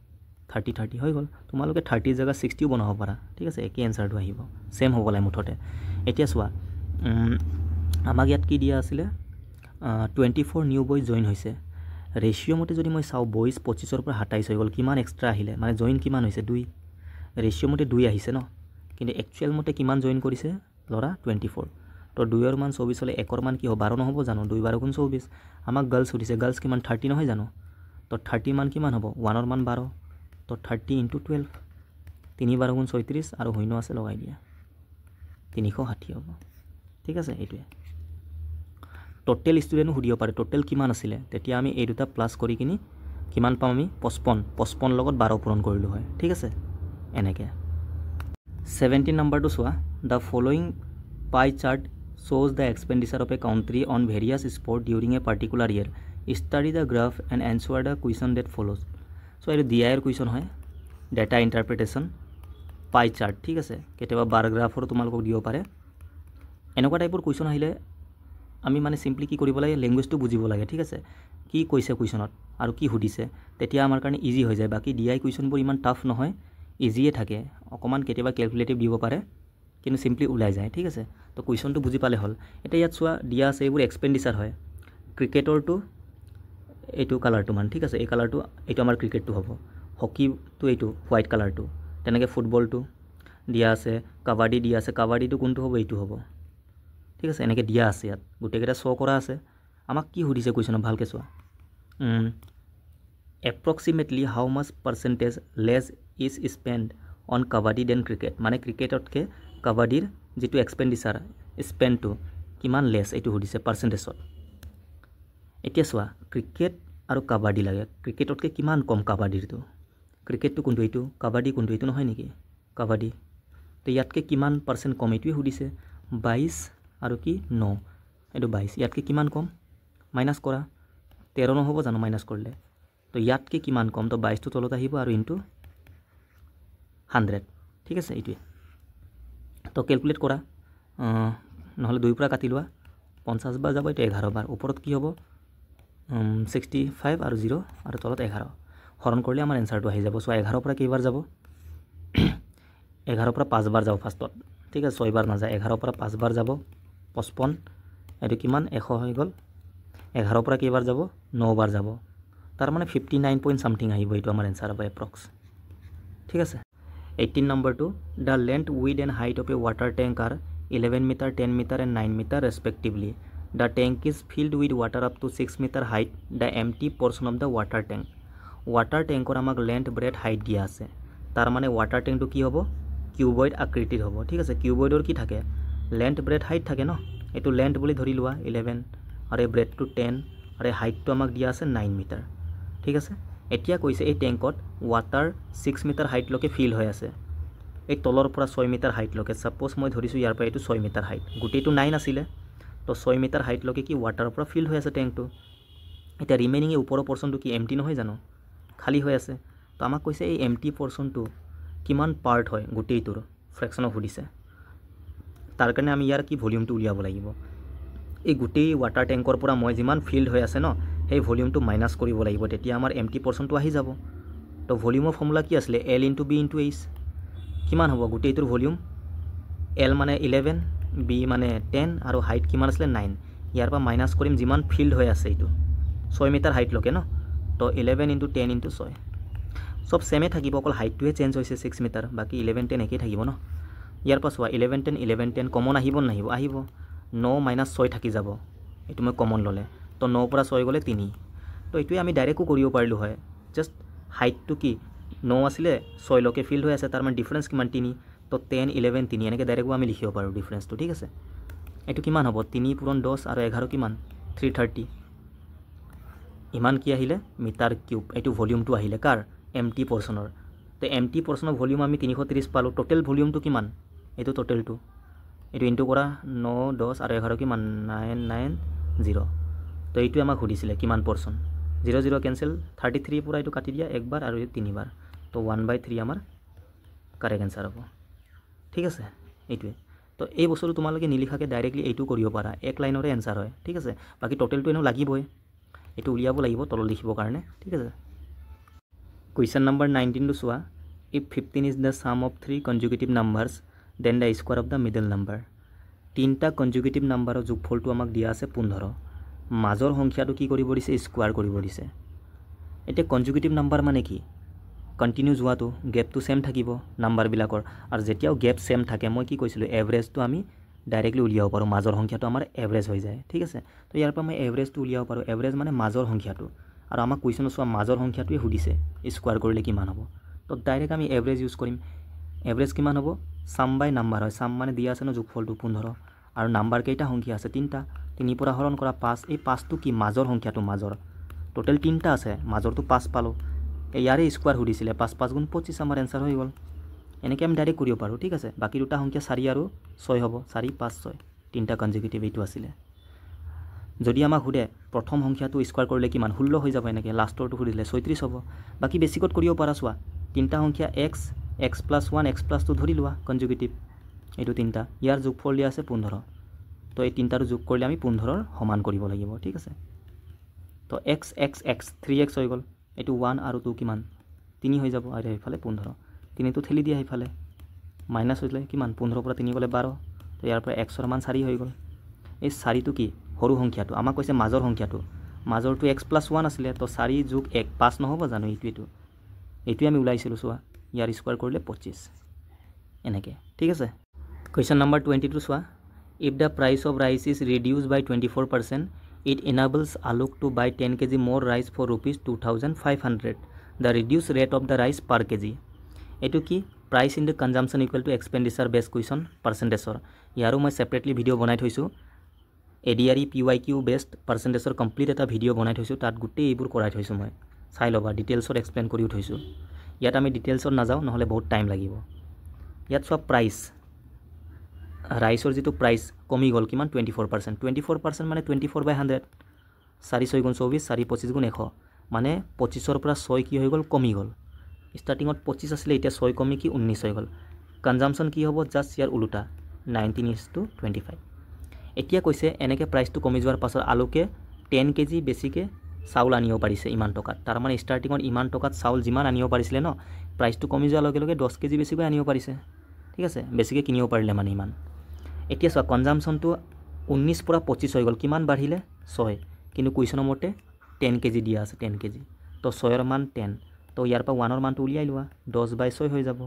30 30 হৈ গল তোমালোকে 30 জায়গা 60 বনাব পাৰা ঠিক আছে একে এনসাৰটো আহিব সেম হ'ব লাগে মুঠতে এতিয়া চোৱা আমাক ইয়াত কি দিয়া আছিল 24 নিউ বয় জয়েন হৈছে ৰেশিও মতে যদি মই চাও বয়স 25 ৰ পৰা 27 হৈ গল কিমান এক্সট্ৰা আহিলে মানে জয়েন কিমান হৈছে 2 ৰেশিও মতে 2 আহিছে ন কিন্তু একচুয়াল মতে কিমান জয়েন কৰিছে লৰা 24 তো 2 ৰ মান 24 হলে 1 ৰ মান কি হ'ব 12 নহব জানো 2 12 গুণ 24 আমাক গাৰ্লছ উঠিছে গাৰ্লছ কিমান 30 নহয় জানো তো 30 মান কিমান হ'ব 1 ৰ মান 12 তো 30 * 12 3 12 গুণ 36 আৰু হইনো আছে লগাই দিয়া 360 হ'ব ঠিক আছে এইটোৱে টোটাল স্টুডেন্ট হুদিও পাৰে টোটাল কিমান আছিল তেতিয়া আমি এই দুটা প্লাস কৰি কিনি কিমান পাম আমি 55 লগত 12 পূৰণ কৰিলো হয় ঠিক আছে এনেকে 17 নম্বৰটো চোৱা the following pie chart shows the expenditure of a country on various sports during a particular year study the graph and answer the question that follows so এই দিয়াৰ কোৱেশ্চন হয় ডেটা ইন্টাৰপ্ৰিটেশন পাই চাৰ্ট ঠিক আছে কেতিয়াবা বাৰ গ্ৰাফৰ তোমালোকক দিব পাৰে এনেকুৱা টাইপৰ কোৱেশ্চন আহিলে আমি মানে সিম্পলি কি কৰিব লাগে ল্যাঙ্গুৱেজটো বুজিব লাগে ঠিক আছে কি কৈছে কোৱেশ্চনত আৰু কি হুদিছে তেতিয়া আমাৰ কাৰণে ইজি হৈ যায় বাকি ডিআই কোৱেশ্চনবোৰ ইমান টাফ নহয় ইজিয়ে থাকে অকমান কেতিয়াবা ক্যালকুলেটিভ দিব পাৰে কিন্তু সিম্পলি উলাই যায় ঠিক আছে তো কোৱেশ্চনটো বুজি পালে হল এটা ইয়াত চোৱা দিয়া আছে এইবোৰ এক্সপেন্ডিচাৰ হয় ক্ৰিকেটৰটো এইটো কালাৰটো মান ঠিক আছে এই কালাৰটো এইটো আমাৰ ক্ৰিকেটটো হ'ব হকিটো এইটো হোৱাইট কালাৰটো তেনেকে ফুটবলটো দিয়া আছে কাবাডি দিয়া আছে কাবাডিটো কোনটো হ'ব এইটো হ'ব ঠিক আছে এনেকে দিয়া আছে ইয়াত গুটেকেটা শো কৰা আছে আমাক কি হুদিছে কোৱেশ্চন ভালকে চোৱা approximately how much percentage less is spent on kabaddi than cricket মানে ক্ৰিকেটতকে কাবাডিৰ যেটো এক্সপেন্ডিচাৰ স্পেন্ডটো কিমান লেস এইটো হুদিছে পাৰ্সেন্টেজত এতিয়া চোৱা ক্ৰিকেট আৰু কাবাডি লাগে ক্ৰিকেটতকে কিমান কম কাবাডিৰটো ক্ৰিকেটটো কোনটো এইটো কাবাডি কোনটো এইটো নহয় নেকি কাবাডি তো ইয়াতকে কিমান পার্সেন্ট কম এইটোৱে হুদিছে 22 আৰু কি 9 এইটো 22 ইয়াতকে কিমান কম মাইনাস কৰা 13 নহব জানো মাইনাস কৰিলে তো ইয়াতকে কিমান কম তো 22 টো তলত আহিব আৰু ইনটু 100 ঠিক আছে এইটোৱে তো ক্যালকুলেট কৰা নহলে 2 পৰা কাটি লোৱা 50 বাৰ যাব এটা 11 বাৰ ওপৰত কি হ'ব 65 আৰু 0 আৰু তলত 11 হৰণ কৰিলে আমাৰ এনসাৰটো আহি যাব সো 11 পৰা কেইবাৰ যাব 11 পৰা 5 বাৰ যাব ফাৰ্ষ্টত ঠিক আছে 6 বাৰ না যায় 11 পৰা 5 বাৰ যাব 55 এটো কিমান 100 হৈ গল 11 পৰা কেইবাৰ যাব 9 বাৰ যাব তাৰ মানে 59 পইণ্ট সামথিং আহিব এটো আমাৰ এনসাৰ হ'ব এপ্ৰক্স ঠিক আছে 18 নম্বৰটো the length width and height of a water tank are 11 meter 10 meter and 9 meter respectively the tank is filled with water up to 6 meter height the empty portion of the water tank water tankor আমাক length breadth height দিয়া আছে তাৰ মানে water tank টো কি হ'ব cuboid আকৃতিৰ হ'ব ঠিক আছে কিউবয়েডৰ কি থাকে length breadth height থাকে ন এটো length বুলি ধৰি লোৱা 11 আৰু breadth টো 10 আৰু height টো আমাক দিয়া আছে 9 মিটাৰ ঠিক আছে এতিয়া কৈছে এই ট্যাঙ্কত ওয়াটাৰ 6 মিটাৰ হাইট লকে ফিল হৈ আছে এই তলৰ পৰা 6 মিটাৰ হাইট লকে সাপোজ মই ধৰিছো ইয়াৰ পৰা এটো 6 মিটাৰ হাইট গুটেটো 9 আছিল তো 6 মিটাৰ হাইট লকে কি ওয়াটাৰৰ পৰা ফিল হৈ আছে ট্যাঙ্কটো এটা ৰিমেইনিং এ ওপৰৰ পৰ্চনটো কি এমটি নহয় জানো খালি হৈ আছে তো আমাক কৈছে এই এমটি পৰ্চনটো কিমান পাৰ্ট হয় গুটেইটোৰ ফ্ৰেকশন অফ দিছে তাৰ কাৰণে আমি ইয়াৰ কি ভলিউমটো উলিয়াব লাগিব এই গুটেই ওয়াটাৰ ট্যাঙ্কৰ পৰা মই যিমান ফিল হৈ আছে ন এই ভলিউমটো মাইনাস কৰিব লাগিব তেতিয়া আমাৰ এমটি পৰ্চনটো আহি যাব তো ভলিউমৰ ফৰ্মুলা কি আছিল L * B * H কিমান হ'ব গুটেইটোৰ ভলিউম L মানে 11 B মানে 10 আৰু হাইট কিমান আছিল 9 ইয়াৰ পৰা মাইনাস কৰিম যিমান ফিল্ড হৈ আছে এইটো 6 মিটাৰ হাইট লকে ন তো 11 * 10 * 6 সব সেমে থাকিব অকল হাইটটোৱে চেঞ্জ হৈছে 6 মিটাৰ বাকি 11 10 একেই থাকিব ন ইয়াৰ পৰা চোৱা 11 10 কমন আহিব নাহিব আহিব 9 - 6 থাকি যাব এটো মই কমন ললে তো 9 পৰা 6 গলে 3 তো এটোই আমি ডাইৰেক্টও কৰিব পাৰিলো হয় জাস্ট হাইটটো কি 9 আছিল 6 লকে ফিল্ড হৈ আছে তাৰ মানে ডিফাৰেন্স কিমান 3 তো 10 11 3 এনেকে ডাইৰেক্টও আমি লিখিব পাৰো ডিফাৰেন্সটো ঠিক আছে এটো কিমান হ'ব 3 পূৰণ 10 আৰু 11 কিমান 330 ইমান কি আহিলে মিটাৰ কিউব এটো ভলিউমটো আহিলে কাৰ এমটি পৰ্চনৰ তো এমটি পৰ্চনৰ ভলিউম আমি 330 পালো টোটাল ভলিউমটো কিমান এটো টোটালটো এটো ইনটু কৰা 9 10 আৰু 11 কিমান 990 তো এইটো আমাক হুদিছিলে কিমান পৰ্চন 0 0 ক্যান্সেল 33 পুৰা এটো কাটি দিয়া একবাৰ আৰু 3 বাৰ তো 1/3 আমাৰ কাৰেক্ট এনসাৰ হ'ব ঠিক আছে এইটোৱে তো এই বস্তুটো তোমালোকে নিলিখাকে ডাইৰেক্টলি এইটো কৰিব পাৰা এক লাইনৰে এনসাৰ হয় ঠিক আছে বাকি টোটেলটো এনেও লাগিবই এইটো উলিয়াব লাগিব তলত লিখিবৰ কাৰণে ঠিক আছে কুৱেশ্যন নম্বৰ 19 টো চোৱা if 15 is the sum of 3 consecutive numbers then the square of the middle number তিনটা কনজুগেটিভ নাম্বাৰৰ যোগফলটো আমাক দিয়া আছে 15 মাজৰ সংখ্যাটো কি কৰিব দিছে স্কোয়াৰ কৰিব দিছে এতিয়া কনজুগেটিভ নাম্বাৰ মানে কি কন্টিনিউ যোৱাটো গেপটো সেম থাকিব নাম্বাৰবিলাকৰ আৰু যেতিয়াও গেপ সেম থাকে মই কি কৈছিলো এভাৰেজটো আমি ডাইৰেক্টলি উলিয়াব পাৰো মাজৰ সংখ্যাটো আমাৰ এভাৰেজ হৈ যায় ঠিক আছে তো ইয়াৰ পৰা মই এভাৰেজটো উলিয়াব পাৰো এভাৰেজ মানে মাজৰ সংখ্যাটো আৰু আমাক কুৱেশ্যন চোৱা মাজৰ সংখ্যাটোৱে সুধিছে স্কোয়াৰ কৰিলে কিমান হ'ব তো ডাইৰেক্ট আমি এভাৰেজ ইউজ কৰিম এভাৰেজ কিমান হ'ব সাম বাই নাম্বাৰ হয় সাম মানে দিয়া আছে ন যোগফলটো 15 আৰু নাম্বাৰ কেইটা সংখ্যা আছে তিনটা 3 পৰা হৰণ কৰা 5 এই 5টো কি মাজৰ সংখ্যাটো মাজৰ টোটেল তিনটা আছে মাজৰটো 5 পালো ইয়াৰে স্কোয়াৰ সুধিছিলে 5 5 গুণ 25 আমাৰ এনসাৰ হৈ গ'ল এনেকৈ আমি ডাইৰেক্ট কৰিব পাৰো ঠিক আছে বাকি দুটা সংখ্যা 4 আৰু 6 হ'ব 4 5 6 তিনটা কনজুগেটিভ এইটো আছিলে যদি আমাক সুধে প্ৰথম সংখ্যাটো স্কোয়াৰ কৰিলে কিমান 16 হৈ যাব এনেকৈ লাষ্টৰটো সুধিলে 36 হ'ব বাকি বেছিকত কৰিব পাৰা চোৱা তিনটা সংখ্যা x x + 1 x + 2 ধৰি লোৱা কনজুগেটিভ এইটো তিনটা ইয়াৰ যোগফল দিয়া আছে 15 তো এই তিনটাৰ যোগ কৰিলে আমি 15ৰ সমান কৰিব লাগিব ঠিক আছে তো x x x 3x হৈ গ'ল এইটো 1 আৰু 2 কিমান 3 হৈ যাব আৰু এইফালে 15 3টো ঠেলি দিয়া এইফালে মাইনাস হৈলে কিমান 15 পৰা 3 গলে 12 তো ইয়াৰ পৰা x ৰ মান 4 হৈ গ'ল এই 4টো কি সৰু সংখ্যাটো আমাক কৈছে মাজৰ সংখ্যাটো মাজৰটো x + 1 আছিল তো 4 যোগ 1 5 নহব জানো এইটোৱে আমি উলাইছিলো চোৱা ইয়াৰ স্কয়াৰ কৰিলে 25 এনেকে ঠিক আছে কোৱেশ্চন নম্বৰ 22 চোৱা if the price of rice is reduced by 24% it enables Alok to buy 10 kg more rice for rupees 2500 the reduced rate of the rice per kg এটো কি price into consumption equal to expenditure based question percentage ইয়াৰো মই সেপাৰেটলি video বনাই থৈছো ADRE PYQ based percentage complete এটা video বনাই থৈছো তাত গুটেই এইবোৰ কৰাই থৈছো মই চাই লবা ডিটেইলছত এক্সপ্লেইন কৰি থৈছো ইয়াত আমি ডিটেইলছত নাযাও নহলে বহুত টাইম লাগিব ইয়াত সব প্ৰাইস ৰাইসৰ যেটো প্ৰাইস কমি গল কিমান 24% মানে 24/100 4 6 গুণ 24 4 25 গুণ 100 মানে 25 ৰ পৰা 6 কি হৈ গল কমি গল স্টার্টিংত 25 আছিল এতিয়া 6 কমি কি 19 হৈ গল কনজাম্পশন কি হ'ব জাস্ট ইয়াৰ উল্টা 19:25 এতিয়া কৈছে এনেকে প্ৰাইসটো কমি যোৱাৰ পাছত আলোকে 10 কেজি বেছিকে চাউল আনিও পাৰিছে ইমান টকাত তাৰ মানে স্টাৰ্টিংত ইমান টকাত চাউল যিমান আনিও পাৰিছিলে ন প্ৰাইসটো কমি যোৱাৰ লগে লগে 10 কেজি বেছিকৈ আনিও পাৰিছে ঠিক আছে বেছিকে কিনিও পাৰিলে মানে ইমান এতিয়া সব কনজাম্পশনটো 19 পৰা 25 হৈ গল কিমান বাঢ়িলে 6 কিন্তু কুৱেশ্যনৰ মতে 10 কেজি দিয়া আছে 10 কেজি তো 6 ৰ মান 10 তো ইয়াৰ পৰা 1 ৰ মানটো উলিয়াই লোৱা 10/6 হৈ যাব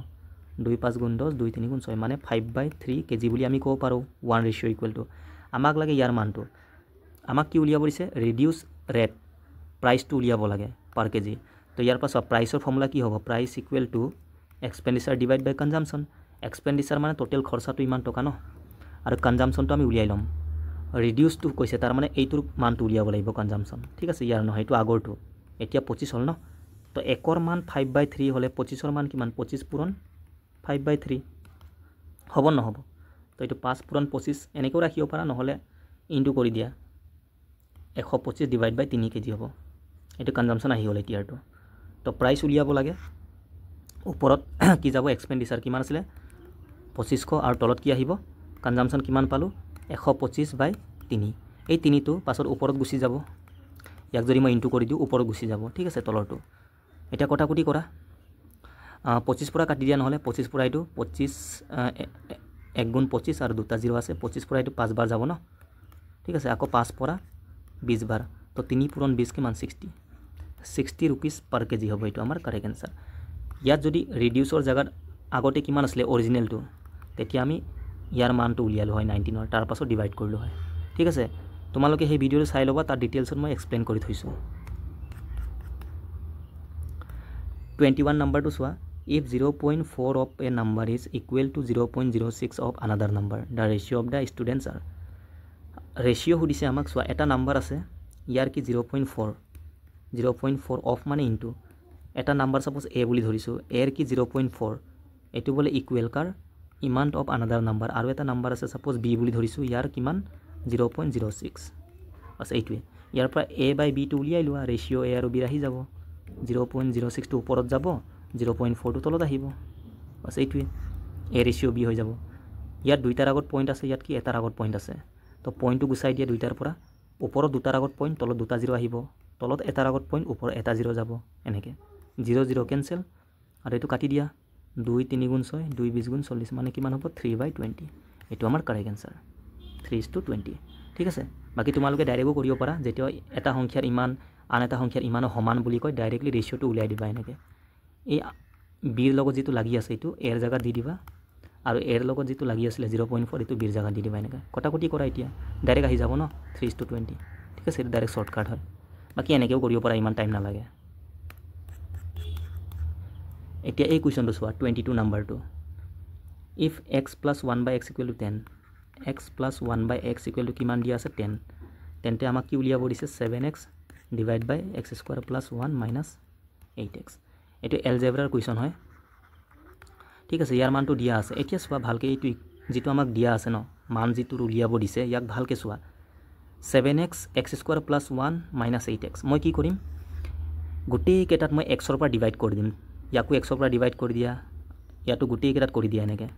2 5 গুণ 10 2 3 গুণ 6 মানে 5/3 কেজি বুলি আমি ক'ব পাৰো 1 ৰেশিও ইকুৱেল টু আমাক লাগে ইয়াৰ মানটো আমাক কি উলিয়াব দিছে ৰিডিউস ৰেট প্ৰাইসটো উলিয়াব লাগে পাৰ কেজি তো ইয়াৰ পাছত প্ৰাইসৰ ফৰ্মুলা কি হ'ব price equal to expenditure divide by consumption expenditure মানে টোটাল খৰচাটো ইমান টকা ন আৰু কনজাম্পশনটো আমি উলিয়াই লম ৰিডিউসটো কৈছে তাৰ মানে এইটোৰ মানটো উলিয়াব লাগিব কনজাম্পশন ঠিক আছে ইয়াৰ নহয় এইটো আগৰটো এতিয়া 25 হল ন তো 1 ৰ মান 5/3 হলে 25 ৰ মান কিমান 25 পূৰণ 5/3 হ'ব নহব তো এইটো 5 পূৰণ 25 এনেকৈ ৰাখিব পাৰা নহলে ইনটু কৰি দিয়া 125 ডিভাইড বাই 3 কেজি হ'ব এইটো কনজাম্পশন আহি গল এতিয়াৰটো তো প্ৰাইস উলিয়াব লাগে ওপৰত কি যাব এক্সপেন্ডিচাৰ কিমান আছিল 2500 আৰু তলত কি আহিব কনজাম্পশন কিমান পালো 125/3 এই 3টো পাছত ওপৰত গুছি যাব ইয়াক যদি মই ইনটু কৰি দিও ওপৰত গুছি যাব ঠিক আছে তলৰটো এটা কটাকুটি কৰা 25 পৰা কাটি দিয়া নহলে 25 পৰা এইটো 25 1 গুণ 25 আৰু দুটা 0 আছে 25 পৰা এইটো 5 বাৰ যাব ন ঠিক আছে আকৌ 5 পৰা 20 বাৰ তো 3 পূৰণ 20 কিমান 60 रुपीस पर केजी হ'ব এইটো আমাৰ কাৰেক্ট आंसर ইয়াত যদি ৰিডিউসৰ জায়গাত আগতে কিমান আছিল অৰিজিনালটো তেতিয়া আমি ইয়াৰ মানটো উলিয়ালো হয় 19 ৰ তাৰ পাছত ডিভাইড কৰিলো হয় ঠিক আছে তোমালোকে এই ভিডিওটো চাই লবা তাৰ ডিটেইলছত মই এক্সপ্লেইন কৰি থৈছো 21 নম্বৰটো চোৱা if 0.4 of a number is equal to 0.06 of another number the ratio of the students are ratio সুধিছে আমাক চোৱা এটা নাম্বাৰ আছে ইয়াৰ কি 0.4 অফ মানে ইনটু এটা নাম্বাৰ সাপোজ a বুলি ধৰিছো a এৰ কি 0.4 এটো বলে ইকুৱেল কাৰ ইমাউন্ট অফ আনাদাৰ নাম্বাৰ আৰু এটা নাম্বাৰ আছে সাপোজ b বুলি ধৰিছো ইয়াৰ কিমান 0.06 আছে এইটোৱে ইয়াৰ পৰা a বাই b টো উলিয়াই লোৱা ৰেশিও a আৰু b ৰাহি যাব 0.06 টো ওপৰত যাব 0.4 টো তলত আহিব বাছ এইটোৱে এ ৰেচিঅ' বি হৈ যাব ইয়াত দুইটাৰ আগত পইণ্ট আছে ইয়াত কি এটাৰ আগত পইণ্ট আছে তো পইণ্টটো গুচাই দিয়ে দুইটাৰ পৰা ওপৰত দুটাৰ আগত পইণ্ট তলত দুটা জিৰ' আহিব তলত এটাৰ আগত পইণ্ট ওপৰত এটা জিৰ' যাব এনেকৈ 0 0 কেঞ্চেল আৰু এইটো কাটি দিয়া 2 3 গুণ 6 2 20 গুণ 40 মানে কিমান হ'ব 3/20 এইটো আমাৰ কাৰেক্ট এনচাৰ 3:20 ঠিক আছে বাকী তোমালোকে ডাইৰেক্টও কৰিব পাৰা যেতিয়া এটা সংখ্যাৰ ইমান আন এটা সংখ্যাৰ ইমানো সমান বুলি কয় ডাইৰেক্টলি ৰেচিঅ'টো উলিয়াই দিবা এনেকৈ এই বিৰ লগত যিটো লাগি আছে এইটো এৰ জেগাত দি দিবা আৰু এৰ লগত যিটো লাগি আছিলে 0.4 এইটো বিৰ জেগাত দি দিবা এনেকৈ কটাকটি কৰা এতিয়া ডাইৰেক্ট আহি যাব ন 3:20 ঠিক আছে এইটো ডাইৰেক্ট শ্বৰ্টকাট হয় বাকী এনেকৈও কৰিব পাৰা ইমান টাইম নালাগে এতিয়া এই কুৱেশ্যনটো চোৱা 22 নাম্বাৰটো if x + 1/x = 10 x + 1/x = কিমান দিয়া আছে 10 তেন্তে আমাক কি উলিয়াব দিছে 7x / x² + 1 - 8x এইটো এলজেব্ৰাৰ কুৱেশ্যন হয় ঠিক আছে ইয়াৰ মানটো দিয়া আছে এতিয়া চোৱা ভালকৈ এইটো যিটো আমাক দিয়া আছে ন মান যিটো উলিয়াব দিছে ইয়াক ভালকৈ চোৱা 7x x² + 1 - 8x মই কি কৰিম গোটেইকেইটাত মই xৰ পৰা ডিভাইড কৰি দিম ইয়াকো xৰ পৰা ডিভাইড কৰি দিয়া ইয়াতো গোটেইকেইটাত কৰি দিয়া এনেকৈ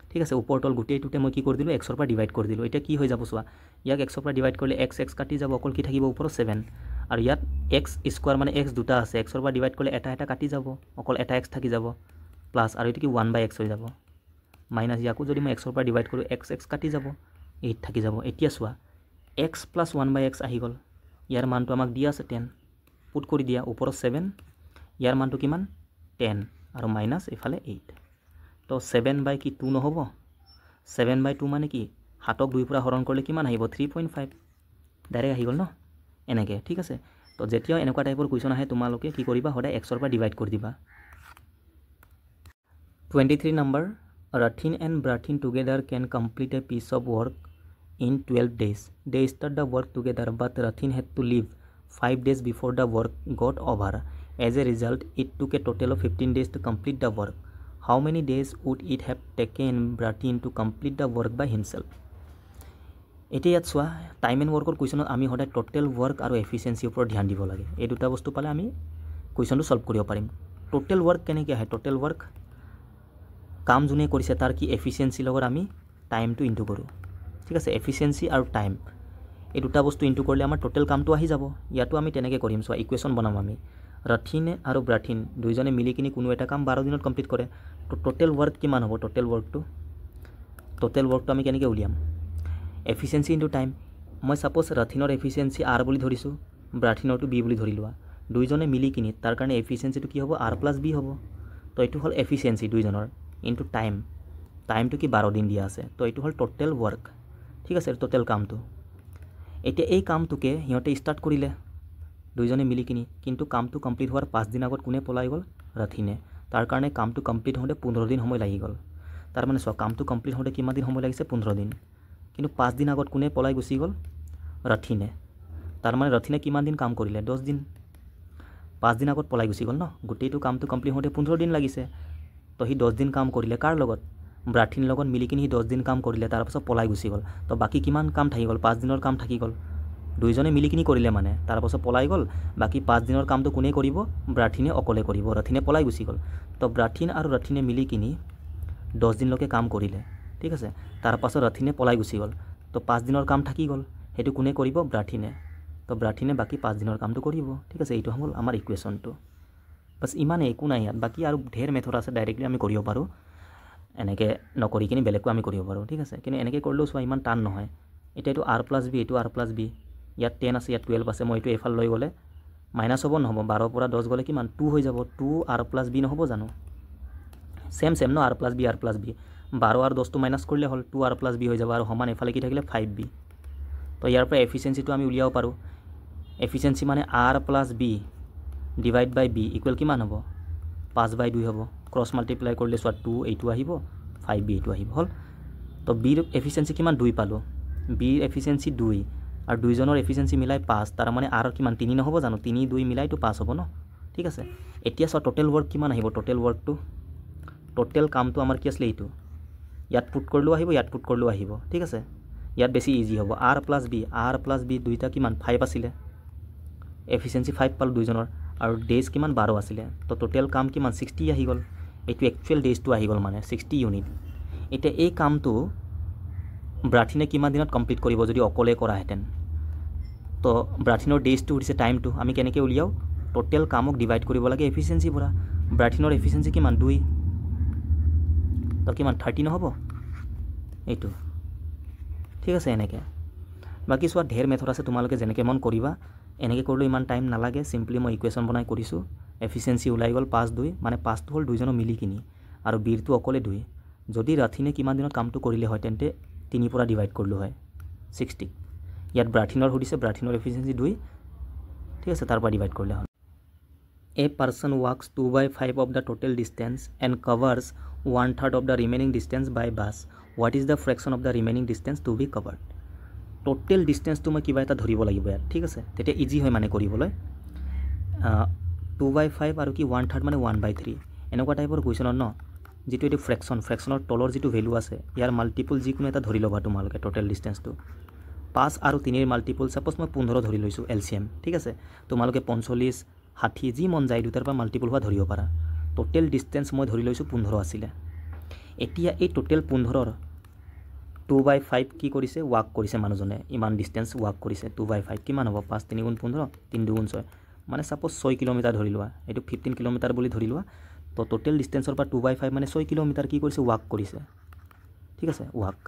ঠিক আছে ওপৰ তল গোটেইটোতে মই কি কৰি দিলোঁ xৰ পৰা ডিভাইড কৰি দিলোঁ এতিয়া কি হৈ যাব চোৱা ইয়াক xৰ পৰা ডিভাইড কৰিলে x কাটি যাব অকল কি থাকিব ওপৰত 7 আৰু ইয়াত x² মানে x দুটা আছে xৰ পৰা ডিভাইড কৰিলে এটা এটা কাটি যাব অকল এটা x থাকি যাব প্লাছ আৰু এইটো কি 1/x হৈ যাব মাইনাছ ইয়াকো যদি মই xৰ পৰা ডিভাইড কৰোঁ x কাটি যাব 8 থাকি যাব এতিয়া চোৱা x + 1/x আহি গ'ল ইয়াৰ মানটো আমাক দিয়া আছে 10 পুট কৰি দিয়া ওপৰত 7 ইয়াৰ মানটো কিমান 10 আৰু মাইনাছ এইফালে 8 তো 7/2 নহ'ব 7/2 মানে কি 7ক 2 পৰা হৰণ কৰিলে কিমান আহিব 3.5 ডাইৰেক্ট আহি গ'ল ন এনেকৈ ঠিক আছে তো যেতিয়াও এনেকুৱা টাইপৰ কুৱেশ্যন আহে তোমালোকে কি কৰিবা সদায় xৰ পৰা ডিভাইড কৰি দিবা 23 number Rathin and Brathin together can complete a piece of work in 12 days. They start the work together, but Rathin had to leave 5 days before the work got over. As a result, it took a total of 15 days to complete the work. How many days would it have taken Brathin to complete the work by himself? এতিয়া ইয়াত চোৱা time and ৱৰ্কৰ কুৱেশ্যনত আমি সদায় total work আৰু এফিচিয়েঞ্চিৰ ওপৰত ধ্যান দিব লাগে এই দুটা বস্তু পালে আমি কুৱেশ্যনটো সলভ কৰিব পাৰিম টোটেল ৱৰ্ক কেনেকৈ আহে টোটেল ৱৰ্ক কাম যোনে কৰিছে তাৰ কি এফিচিয়েঞ্চিৰ লগত আমি টাইমটো ইনটু কৰোঁ ঠিক আছে এফিচিয়েঞ্চি আৰু টাইম এই দুটা বস্তু ইনটু কৰিলে আমাৰ টোটেল কামটো আহি যাব ইয়াতো আমি তেনেকৈ কৰিম চোৱা ইকুৱেশ্যন বনাম আমি ৰাথিনে আৰু ব্ৰাথিন দুইজনে মিলি কিনি কোনো এটা কাম 12 দিনত কমপ্লিট কৰে তো টোটেল ৱৰ্ক কিমান হ'ব টোটেল ৱৰ্কটো আমি কেনেকৈ উলিয়াম এফিচিয়েঞ্চি ইনটু টাইম মই ছাপ'জ ৰাথিনৰ এফিচিয়েঞ্চি আৰ বুলি ধৰিছোঁ ব্ৰাথিনৰটো বি বুলি ধৰি লোৱা দুইজনে মিলি কিনি তাৰ কাৰণে এফিচিয়েঞ্চিটো কি হ'ব আৰ + বি হ'ব তো এইটো হ'ল এফিচিয়েঞ্চি দুইজনৰ ইনটু টাইমটো কি 12 দিন দিয়া আছে তো এইটো হ'ল টোটেল ৱৰ্ক ঠিক আছে টোটেল কামটো এতিয়া এই কামটোকে সিহঁতে ষ্টাৰ্ট কৰিলে দুইজনে মিলি কিনি কিন্তু কামটো কমপ্লিট হোৱাৰ 5 দিন আগত কোনে পলাই গ'ল ৰাথিনে তাৰ কাৰণে কামটো কমপ্লিট হওঁতে 15 দিন সময় লাগি গ'ল তাৰ মানে চোৱা কামটো কমপ্লিট হওঁতে কিমান দিন সময় লাগিছে 15 দিন কিন্তু 5 দিন আগত কোনে পলাই গুচি গ'ল ৰাথিনে তাৰ মানে ৰাথিনে কিমান দিন কাম কৰিলে 10 দিন 5 দিন আগত পলাই গুচি গ'ল ন গোটেইটো কামটো কমপ্লিট হওঁতে 15 দিন লাগিছে তো সি 10 দিন কাম কৰিলে কাৰ লগত ব্ৰাথিন লগত মিলি কিনি সি 10 দিন কাম কৰিলে তাৰপাছত পলাই গুচি গ'ল তো বাকী কিমান কাম থাকি গ'ল 5 দিনৰ কাম থাকি গ'ল দুইজনে মিলি কিনি কৰিলে মানে তাৰপাছত পলাই গ'ল বাকী 5 দিনৰ কামটো কোনে কৰিব ব্ৰাথিনে অকলে কৰিব ৰাথিনে পলাই গুচি গ'ল তো ব্ৰাথিন আৰু ৰাথিনে মিলি কিনি 10 দিনলৈকে কাম কৰিলে ঠিক আছে তাৰপাছত ৰাথিনে পলাই গুচি গ'ল তো 5 দিনৰ কাম থাকি গ'ল সেইটো কোনে কৰিব ব্ৰাথিনে তো ব্ৰাথিনে বাকী 5 দিনৰ কামটো কৰিব ঠিক আছে এইটো হ'ল আমাৰ ইকুৱেশ্যনটো বাছ ইমানে একো নাই ইয়াত বাকী আৰু ঢেৰ মেথড আছে ডাইৰেক্টলি আমি কৰিব পাৰোঁ এনেকৈ নকৰি কিনি বেলেগকৈ আমি কৰিব পাৰোঁ ঠিক আছে কিন্তু এনেকৈ কৰিলেও চোৱা ইমান টান নহয় এতিয়া এইটো আৰ + বি এইটো আৰ + বি ইয়াত 10 আছে ইয়াত 12 আছে মই এইটো এইফাল লৈ গ'লে মাইনাছ হ'ব নহ'ব 12 পৰা 10 গ'লে কিমান 2 হৈ যাব 2 আৰ + বি নহ'ব জানো চেম ন আৰ + বি 12 আৰু 10টো মাইনাছ কৰিলে হ'ল 2 আৰ + বি হৈ যাব আৰু সমান এফালে কি থাকিলে 5b তো ইয়াৰ পৰা এফিচিয়েঞ্চিটো আমি উলিয়াব পাৰোঁ এফিচিয়েঞ্চি মানে আৰ + বি ডিভাইড বাই বি ইকুৱেল কিমান হ'ব 5/2 হ'ব ক্ৰছ মাল্টিপ্লাই কৰিলে চোৱা 2 এইটো আহিব 5b এইটো আহিব হ'ল তো বিৰ এফিচিয়েঞ্চি কিমান 2 পালোঁ বিৰ এফিচিয়েঞ্চি 2 আৰু দুইজনৰ এফিচিয়েঞ্চি মিলাই 5 তাৰ মানে আৰ কিমান 3 নহ'ব জানো 3 2 মিলাইতো 5 হ'ব ন ঠিক আছে এতিয়া চোৱা টোটেল ৱৰ্ক কিমান আহিব টোটেল ৱৰ্কটো টোটেল কামটো আমাৰ কি আছিলে এইটো ইয়াত পুট কৰিলেও আহিব ইয়াত পুট কৰিলেও আহিব ঠিক আছে ইয়াত বেছি ইজি হ'ব আৰ + বি দুইটা কিমান 5 আছিলে এফিচিয়েঞ্চি 5 পালোঁ দুইজনৰ আৰু ডেজ কিমান 12 আছিলে তো টোটেল কাম কিমান 60 আহি গ'ল এইটো একচুৱেল ডেজটো আহি গ'ল মানে 60 ইউনিট এতিয়া এই কামটো ব্ৰাথিনে কিমান দিনত কমপ্লিট কৰিব যদি অকলে কৰাহেঁতেন তো ব্ৰাথিনৰ ডেজটো হৈছে টাইমটো আমি কেনেকৈ উলিয়াওঁ টোটেল কামক ডিভাইড কৰিব লাগে এফিচিয়েঞ্চিৰ পৰা ব্ৰাথিনৰ এফিচিয়েঞ্চি কিমান 2 তো কিমান 30 নহ'ব এইটো ঠিক আছে এনেকৈ বাকী চোৱা ঢেৰ মেথড আছে তোমালোকে যেনেকৈ মন কৰিবা এনেকৈ কৰিলেও ইমান টাইম নালাগে চিম্পলি মই ইকুৱেশ্যন বনাই কৰিছোঁ এফিচিয়েঞ্চি ওলাই গ'ল 5-2 মানে 5টো হ'ল দুইজনৰ মিলি কিনি আৰু বীৰটো অকলে 2 যদি ৰাথিনে কিমান দিনত কামটো কৰিলে হয় তেন্তে 3 পৰা ডিভাইড কৰিলোঁ হয় 60 ইয়াত ব্ৰাথিনৰ সুধিছে ব্ৰাথিনৰ এফিচিয়েঞ্চি 2 ঠিক আছে তাৰ পৰা ডিভাইড কৰিলে হ'ল A person walks 2/5 of the total distance and covers 1/3 of the remaining distance by bus. What is the fraction of the remaining distance to be covered? Total distance to মই কিবা এটা ধৰিব লাগিব ইয়াত ঠিক আছে তেতিয়া ইজি হয় মানে কৰিবলৈ 2/5 আৰু কি 1/3 মানে 1/3 এনেকুৱা টাইপৰ কুৱেশ্যনৰ ন যেটো এটো ফ্ৰেকশনৰ তলৰ যেটো ভ্যালু আছে ইয়াৰ মাল্টিপল যিকোনো এটা ধৰি লবা তোমালোকে টোটেল ডিসটেন্সটো 5 আৰু 3 এৰ মাল্টিপল সাপোজ মই 15 ধৰি লৈছো এলসিএম ঠিক আছে তোমালোকে 45 60 যি মন যায় দুটাৰ পৰা মাল্টিপল হোৱা ধৰিব পাৰা টোটেল ডিসটেন্স মই ধৰি লৈছো 15 আছিল এতিয়া এই টোটেল 15 ৰ 2/5 কি কৰিছে ওয়াক কৰিছে মানুহজনে ইমান ডিসটেন্স ওয়াক কৰিছে 2/5 কিমান হ'ব 5 3 গুণ 15 3 2 গুণ 6 মানে সাপোজ 6 কিলোমিটাৰ ধৰি লোৱা এটো 15 কিলোমিটাৰ বুলি ধৰি লোৱা তো টোটেল ডিসটেন্সৰ পৰা 2/5 মানে 6 কিলোমিটাৰ কি কৰিছে ওয়াক কৰিছে ঠিক আছে ওয়াক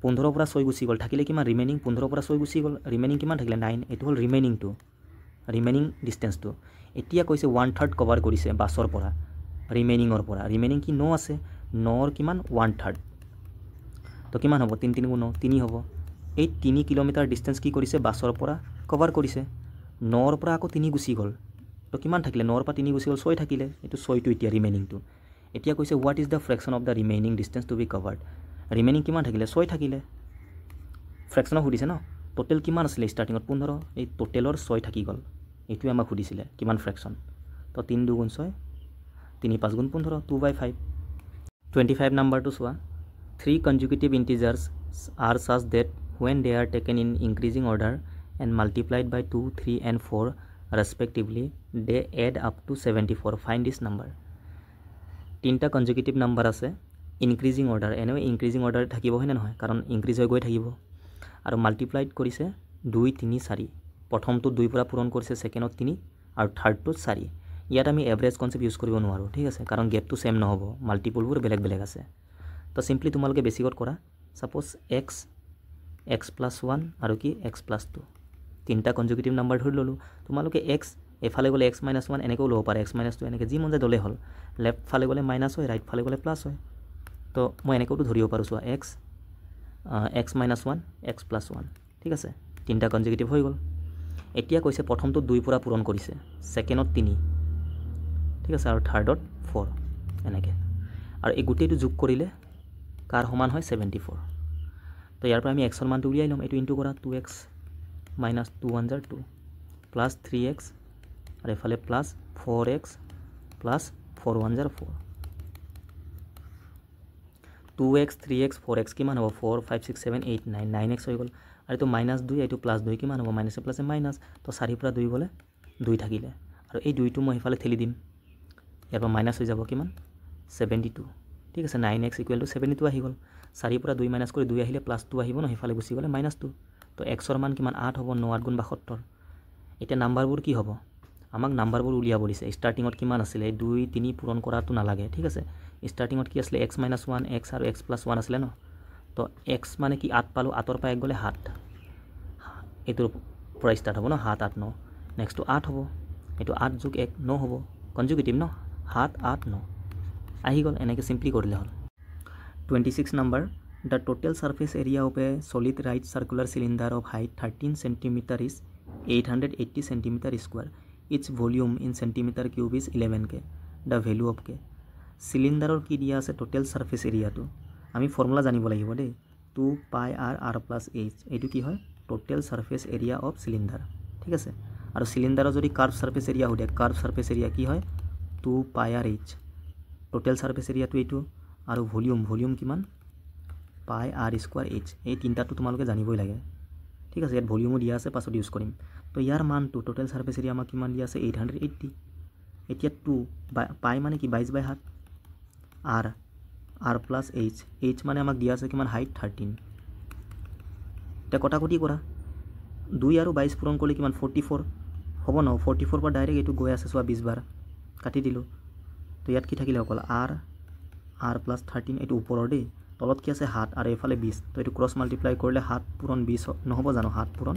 15 পৰা 6 গুছি গল থাকিলে কিমান ৰিমেইনিং 15 পৰা 6 গুছি গল ৰিমেইনিং কিমান থাকিলে 9 এটো হল ৰিমেইনিং ডিসটেন্সটো এতিয়া কৈছে 1/3 কভাৰ কৰিছে বাছৰ পৰা ৰিমেইনিংৰ পৰা ৰিমেইনিং কি 9 আছে 9 ৰ কিমান 1/3 তো কিমান হ'ব 3 3 গুণ 3 হ'ব এই 3 কিলোমিটাৰ ডিসটেন্স কি কৰিছে বাছৰ পৰা কভাৰ কৰিছে 9 ৰ পৰা আকৌ 3 গুছি গল তো কিমান থাকিলে 9 ৰ পৰা 3 গুছি গল 6 থাকিলে এটো 6 টো এতিয়া ৰিমেইনিংটো এতিয়া কৈছে what is the fraction of the remaining distance to be covered remaining কিমান থাকিলে 6 থাকিলে ফ্ৰেকশনক সুধিছে ন টোটেল কিমান আছিল স্টাৰ্টিংত 15 এই টোটেলৰ 6 থাকি গল এইটো আমাক সুধিছিলে কিমান ফ্ৰেকশন তো 3 2 গুণ 6 3 5 গুণ 15 2/5 25 নাম্বাৰটো চোৱা 3 consecutive integers are such that when they are taken in increasing order and multiplied by 2 3 and 4 respectively they add up to 74 find this number তিনটা consecutive number আছে increasing order anyway increasing order থাকিব হয় না নহয় কাৰণ increase হৈ গৈ থাকিব আৰু মাল্টিপ্লাইড কৰিছে 2 3 4 প্ৰথমটো 2 পৰা পূৰণ কৰিছে সেকেন্ডত 3 আৰু থাৰ্ডটো 4 ইয়াত আমি এভাৰেজ কনসেপ্ট ইউজ কৰিব নোৱাৰো ঠিক আছে কাৰণ গেপটো সেম নহব মাল্টিপলবোৰ বেলেগ বেলেগ আছে তো সিম্পলি তোমালোকে বেসিকত কৰা সাপোজ x + 1 আৰু কি x + 2 তিনটা কনজুগেটিভ নাম্বাৰ ধৰি ললো তোমালোকে x এফালে গলে x - 1 এনেকৈ লব পাৰে x - 2 এনেকৈ যি মন যায় দলে হল লেফট ফালে গলে মাইনাস হয় ৰাইট ফালে গলে প্লাস হয় তো মই এনেকৈও ধৰিব পাৰো চোৱা x - 1 x + 1 ঠিক আছে তিনটা কনজুগেটিভ হৈ গল এতিয়া কৈছে প্ৰথমটো 2 পৰা পূৰণ কৰিছে সেকেন্ডত 3 ঠিক আছে আৰু থাৰ্ডত 4 এনেকৈ আৰু এই গুটেটো যোগ কৰিলে কাৰ সমান হয় 74 তো ইয়াৰ পৰা আমি x ৰ মানটো উলিয়াই লম এটো ইনটু কৰা 2x - 2 1 * 2 প্লাস 3x আৰু এফালে plus 4x plus 4 1 * 4 2x 3x 4x কিমান হ'ব 4 5 6 7 8 9 9x হৈ গল আৰু এটো -2 এটো +2 কিমান হ'ব মাইনাস প্লাস মাইনাস তো 4 পৰা 2 গলে 2 থাকিলে আৰু এই 2 টো মই এফালে ঠেলি দিম ইয়াৰ পৰা মাইনাস হৈ যাব কিমান 72 ঠিক আছে 9x = 72 আহি গল 4 পৰা 2 মাইনাস কৰি 2 আহিলে +2 আহিব ন হেফালে গুছি গলে -2 তো x ৰ মান কিমান 8 হ'ব 9 8 গুণ 72 এটা নাম্বাৰবোৰ কি হ'ব আমাক নাম্বাৰবোৰ উলিয়াব দিছে স্টাৰ্টিংত কিমান আছিল 2 3 পূৰণ কৰাটো নালাগে ঠিক আছে স্টাৰ্টিংত কি আছিল x - 1 x আৰু x + 1 আছিল ন তো x মানে কি 8 পালো 8 ৰ পৰা 1 গলে 7 এটোৰ পৰা ষ্টাৰ্ট হ'ব ন 7 8 9 নেক্সট টু 8 হ'ব এটো 8 + 1 9 হ'ব কনজুগেটিভ ন 7 8 9 আহি গল এনেকৈ সিম্পলি কৰিলে হল 26 number the total surface area of a solid right circular cylinder of height 13 cm is 880 cm square its volume in centimeter cube is 11k the value of k cylinder কি দিয়া আছে total surface area to আমি formula জানিব লাগিব দেই 2 pi r r plus h এটো কি হয় total surface area of cylinder ঠিক আছে আৰু সিলিন্ডাৰৰ যদি কার্ভ সারফেস এরিয়া হয় কার্ভ সারফেস এরিয়া কি হয় 2 pi r h total surface area to এটো আৰু ভলিউম কিমান pi r square h এই তিনটাটো তোমালোকে জানিবই লাগে ঠিক আছে ইয়াত ভলিউমো দিয়া আছে পাছত ইউজ কৰিম তো ইয়াৰ মানটো টোটাল সারফেস এরিয়া আমাক কিমান দিয়া আছে 880 এতিয়া 2 পাই মানে কি 22/7 r প্লাছ h মানে আমাক দিয়া আছে কিমান হাইট 13 এতিয়া কটাকটি কৰা 2 আৰু 22 পূৰণ কৰিলে কিমান 44 হ'ব ন 44 পৰা ডাইৰেক্ট এইটো গৈ আছে চোৱা 20 বাৰ কাটি দিলোঁ তো ইয়াত কি থাকিলে অকল r প্লাছ 13 এইটো ওপৰৰ দেই তলত কি আছে 7 আৰু এইফালে 20 তো এইটো ক্ৰছ মাল্টিপ্লাই কৰিলে 7 পূৰণ 20 নহ'ব জানো 7 পূৰণ